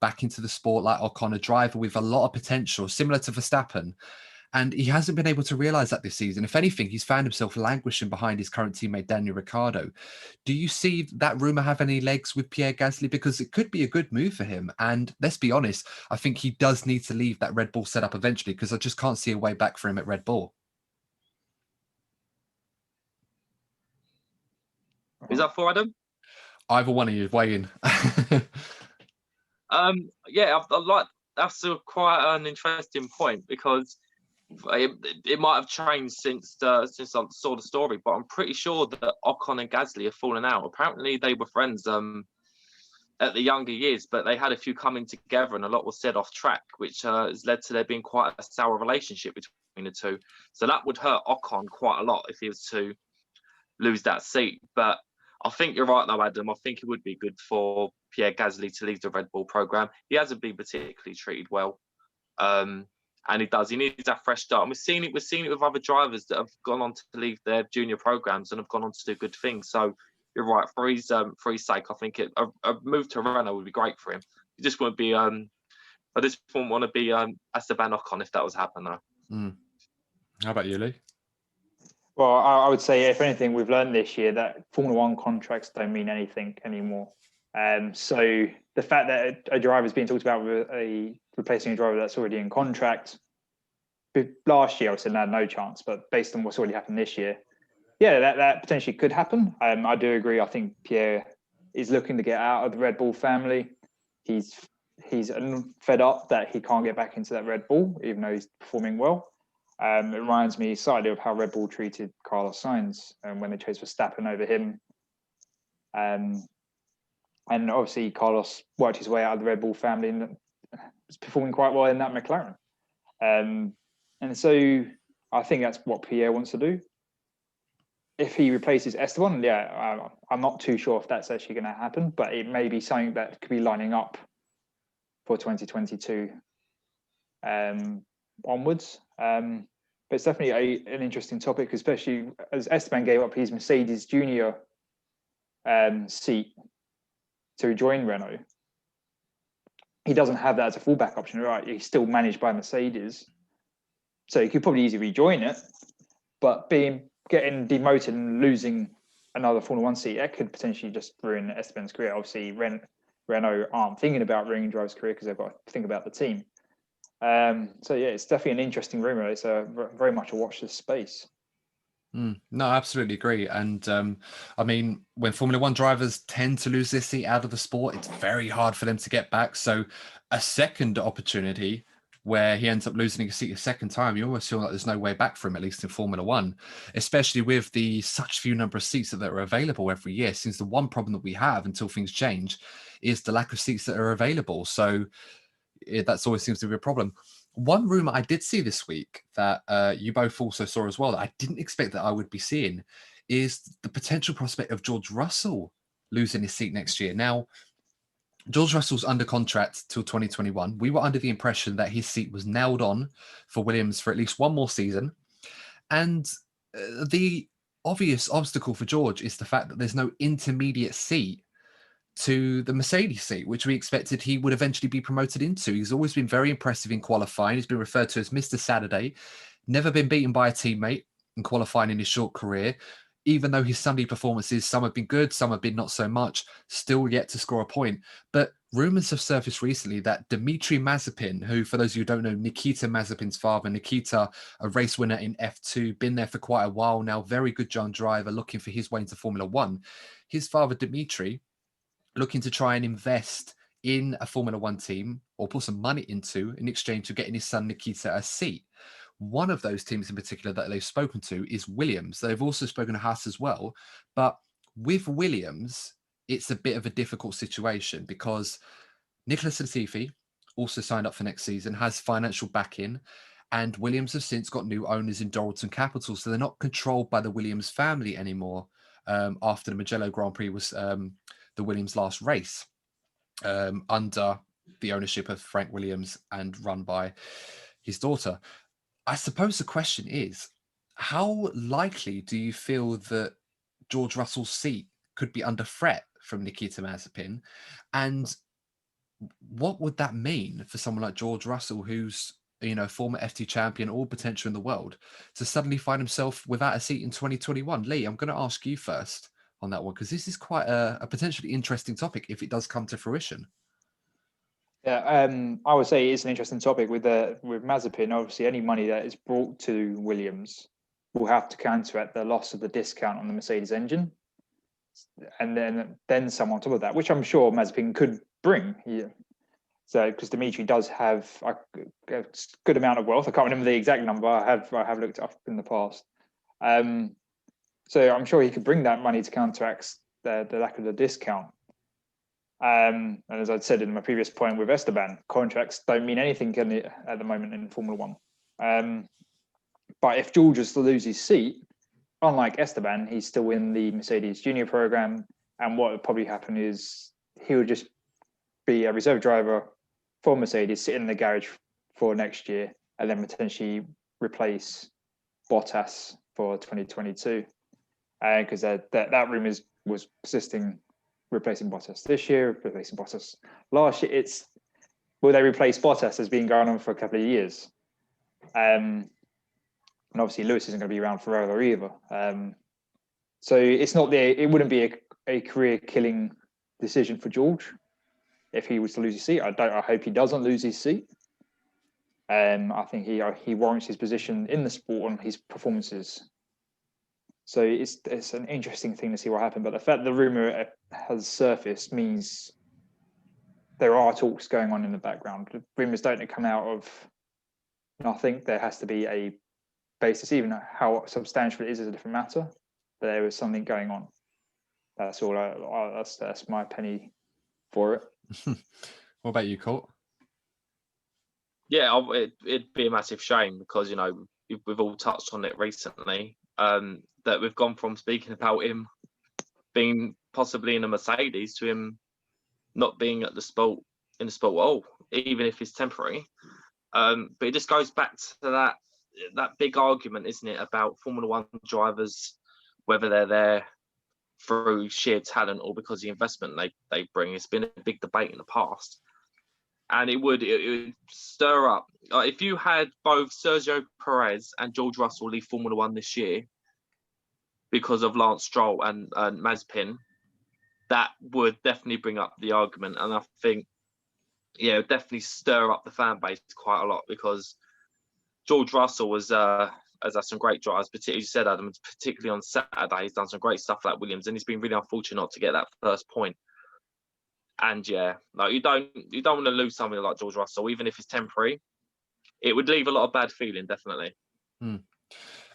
back into the sport like Ocon, a driver with a lot of potential, similar to Verstappen. And he hasn't been able to realise that this season. If anything, he's found himself languishing behind his current teammate, Daniel Ricciardo. Do you see that rumour have any legs with Pierre Gasly? Because it could be a good move for him. And let's be honest, I think he does need to leave that Red Bull setup eventually, because I just can't see a way back for him at Red Bull. Is that for Adam? Either one of you, weigh in. Yeah, I like that's quite an interesting point, because it might have changed since I saw the story, but I'm pretty sure that Ocon and Gasly have fallen out. Apparently, they were friends at the younger years, but they had a few coming together, and a lot was said off track, which has led to there being quite a sour relationship between the two. So that would hurt Ocon quite a lot if he was to lose that seat. But I think you're right, though, Adam. I think it would be good for Pierre Gasly to leave the Red Bull program. He hasn't been particularly treated well. And he needs that fresh start. And we've seen it with other drivers that have gone on to leave their junior programs and have gone on to do good things. So you're right, for his sake, I think a move to Renault would be great for him. He just wouldn't be I just wouldn't want to be Esteban Ocon if that was happening, though. How about you, Lee? Well, I would say, if anything, we've learned this year that Formula One contracts don't mean anything anymore. So the fact that a driver is being talked about with replacing a driver that's already in contract, last year I said no chance, but based on what's already happened this year, yeah, that potentially could happen. I do agree. I think Pierre is looking to get out of the Red Bull family. He's fed up that he can't get back into that Red Bull, even though he's performing well. It reminds me slightly of how Red Bull treated Carlos Sainz when they chose Verstappen over him. And obviously, Carlos worked his way out of the Red Bull family and was performing quite well in that McLaren. And so I think that's what Pierre wants to do. If he replaces Esteban, I'm not too sure if that's actually going to happen, but it may be something that could be lining up for 2022 onwards. But it's definitely an interesting topic, especially as Esteban gave up his Mercedes Junior seat to join Renault. He doesn't have that as a fallback option, right? He's still managed by Mercedes, so he could probably easily rejoin it. But getting demoted and losing another Formula One seat, that could potentially just ruin Esteban's career. Obviously, Renault aren't thinking about ruining driver's career because they've got to think about the team. So yeah, it's definitely an interesting rumor. It's very much a watch this space. No, I absolutely agree. And I mean, when Formula One drivers tend to lose their seat out of the sport, it's very hard for them to get back. So a second opportunity where he ends up losing his seat a second time, you almost feel like there's no way back for him, at least in Formula One, especially with the such few number of seats that are available every year. Since the one problem that we have until things change is the lack of seats that are available. So that's always seems to be a problem. One rumor I did see this week that you both also saw as well, that I didn't expect that I would be seeing, is the potential prospect of George Russell losing his seat next year. Now, George Russell's under contract till 2021. We were under the impression that his seat was nailed on for Williams for at least one more season. And The obvious obstacle for George is the fact that there's no intermediate seat to the Mercedes seat, which we expected he would eventually be promoted into. He's always been very impressive in qualifying. He's been referred to as Mr. Saturday, never been beaten by a teammate in qualifying in his short career. Even though his Sunday performances, some have been good, some have been not so much, still yet to score a point. But rumours have surfaced recently that Dmitry Mazepin, who, for those of you who don't know, Nikita Mazepin's father, Nikita, a race winner in F2, been there for quite a while now, very good young driver, looking for his way into Formula One. His father, Dmitry, looking to try and invest in a Formula One team or put some money into in exchange for getting his son Nikita a seat. One of those teams in particular that they've spoken to is Williams. They've also spoken to Haas as well. But with Williams, it's a bit of a difficult situation because Nicholas Latifi also signed up for next season, has financial backing, and Williams have since got new owners in Doralton Capital. So they're not controlled by the Williams family anymore after the Mugello Grand Prix was the Williams' last race under the ownership of Frank Williams and run by his daughter. I suppose the question is, how likely do you feel that George Russell's seat could be under threat from Nikita Mazepin? And what would that mean for someone like George Russell, who's, you know, former FT champion, all potential in the world, to suddenly find himself without a seat in 2021? Lee, I'm going to ask you first on that one, because this is quite a potentially interesting topic if it does come to fruition. Yeah, I would say it's an interesting topic with Mazepin. Obviously, any money that is brought to Williams will have to counteract the loss of the discount on the Mercedes engine, and then some on top of that, which I'm sure Mazepin could bring. Yeah. So, because Dimitri does have a good amount of wealth. I can't remember the exact number. I have looked it up in the past. So I'm sure he could bring that money to counteract the lack of the discount. And as I said in my previous point with Esteban, contracts don't mean anything at the moment in Formula One. But if George is to lose his seat, unlike Esteban, he's still in the Mercedes Junior program. And what would probably happen is he would just be a reserve driver for Mercedes, sit in the garage for next year, and then potentially replace Bottas for 2022. Because that rumor was persisting, replacing Bottas this year, replacing Bottas last year. Will they replace Bottas has been going on for a couple of years. And obviously Lewis isn't going to be around forever either. So it wouldn't be a career killing decision for George if he was to lose his seat. I hope he doesn't lose his seat. I think he warrants his position in the sport on his performances. So it's an interesting thing to see what happened. But the fact the rumor has surfaced means there are talks going on in the background. The rumors don't come out of nothing. There has to be a basis, even how substantial it is a different matter. But there was something going on. That's all. That's my penny for it. What about you, Colt? Yeah, it'd be a massive shame because, you know, we've all touched on it recently, that we've gone from speaking about him being possibly in a Mercedes to him not being at the sport at all, even if it's temporary. But it just goes back to that big argument, isn't it, about Formula One drivers, whether they're there through sheer talent or because of the investment they bring. It's been a big debate in the past. And it would stir up. If you had both Sergio Perez and George Russell leave Formula One this year because of Lance Stroll and Mazepin, that would definitely bring up the argument. And I think, yeah, it would definitely stir up the fan base quite a lot because George Russell has had some great drives, particularly, you said, Adam, particularly on Saturday. He's done some great stuff like Williams, and he's been really unfortunate not to get that first point. And yeah, like you don't want to lose somebody like George Russell, even if it's temporary. It would leave a lot of bad feeling, definitely. And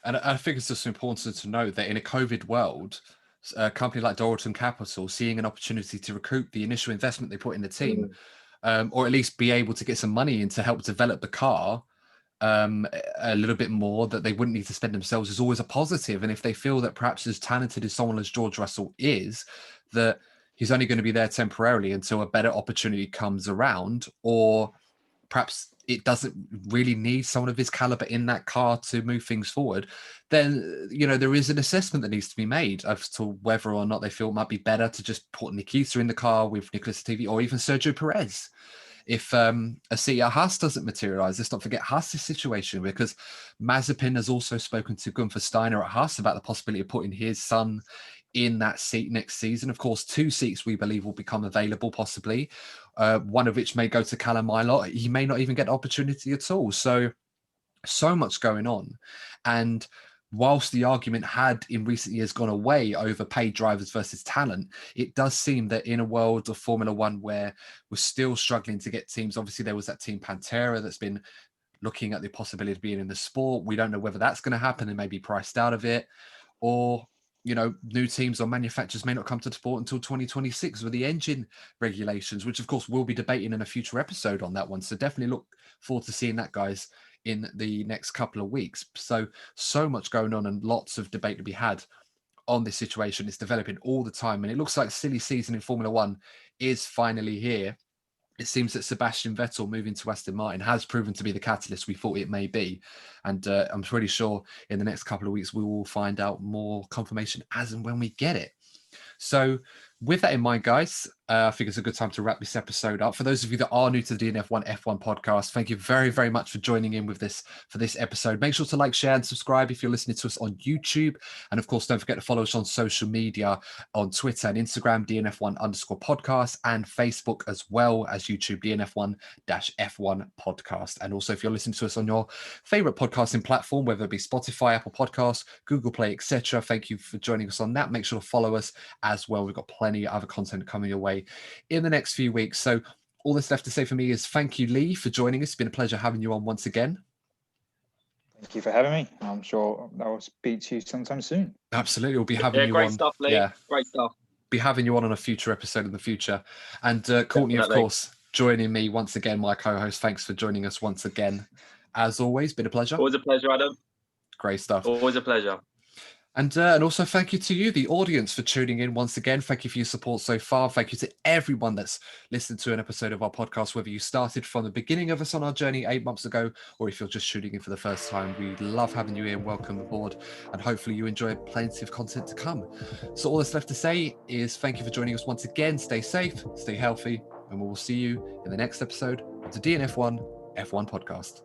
I think it's just important to note that in a COVID world, a company like Doralton Capital, seeing an opportunity to recoup the initial investment they put in the team, or at least be able to get some money in to help develop the car a little bit more that they wouldn't need to spend themselves, is always a positive. And if they feel that perhaps as talented as someone as George Russell is, that he's only going to be there temporarily until a better opportunity comes around, or perhaps it doesn't really need someone of his caliber in that car to move things forward, then, there is an assessment that needs to be made as to whether or not they feel it might be better to just put Nikita in the car with Nicolas Latifi or even Sergio Perez. If a seat at Haas doesn't materialize, let's not forget Haas's situation, because Mazepin has also spoken to Gunther Steiner at Haas about the possibility of putting his son in that seat next season. Of course, 2 seats we believe will become available, possibly, one of which may go to Callum Milot. He may not even get the opportunity at all. So much going on. And whilst the argument had in recent years gone away over paid drivers versus talent, it does seem that in a world of Formula One where we're still struggling to get teams, obviously there was that team Pantera that's been looking at the possibility of being in the sport. We don't know whether that's going to happen and may be priced out of it, or new teams or manufacturers may not come to the sport until 2026 with the engine regulations, which of course we'll be debating in a future episode on that one. So definitely look forward to seeing that, guys, in the next couple of weeks. So much going on and lots of debate to be had on this situation. It's developing all the time, and it looks like silly season in Formula One is finally here. It seems that Sebastian Vettel moving to Aston Martin has proven to be the catalyst we thought it may be. And I'm pretty sure in the next couple of weeks, we will find out more confirmation as and when we get it. So with that in mind, guys, I think it's a good time to wrap this episode up. For those of you that are new to the DNF1 F1 podcast, thank you very, very much for joining in with this for this episode. Make sure to like, share, and subscribe if you're listening to us on YouTube. And of course, don't forget to follow us on social media on Twitter and Instagram, DNF1_podcast, and Facebook as well as YouTube, DNF1-F1 podcast. And also, if you're listening to us on your favorite podcasting platform, whether it be Spotify, Apple Podcasts, Google Play, etc., thank you for joining us on that. Make sure to follow us as well. We've got plenty of other content coming your way in the next few weeks. So all that's left to say for me is thank you, Lee, for joining us. It's been a pleasure having you on once again. Thank you for having me. I'm sure I'll speak to you sometime soon. Absolutely. We'll be having you on. Great stuff, Lee. Yeah. Great stuff. Be having you on a future episode in the future. And Courtney, of course, joining me once again, my co-host. Thanks for joining us once again. As always, been a pleasure. Always a pleasure, Adam. Great stuff. Always a pleasure. And also thank you to you, the audience, for tuning in once again. Thank you for your support so far. Thank you to everyone that's listened to an episode of our podcast, whether you started from the beginning of us on our journey 8 months ago, or if you're just tuning in for the first time. We love having you here and welcome aboard. And hopefully you enjoy plenty of content to come. So all that's left to say is thank you for joining us once again. Stay safe, stay healthy, and we will see you in the next episode of the DNF1 F1 podcast.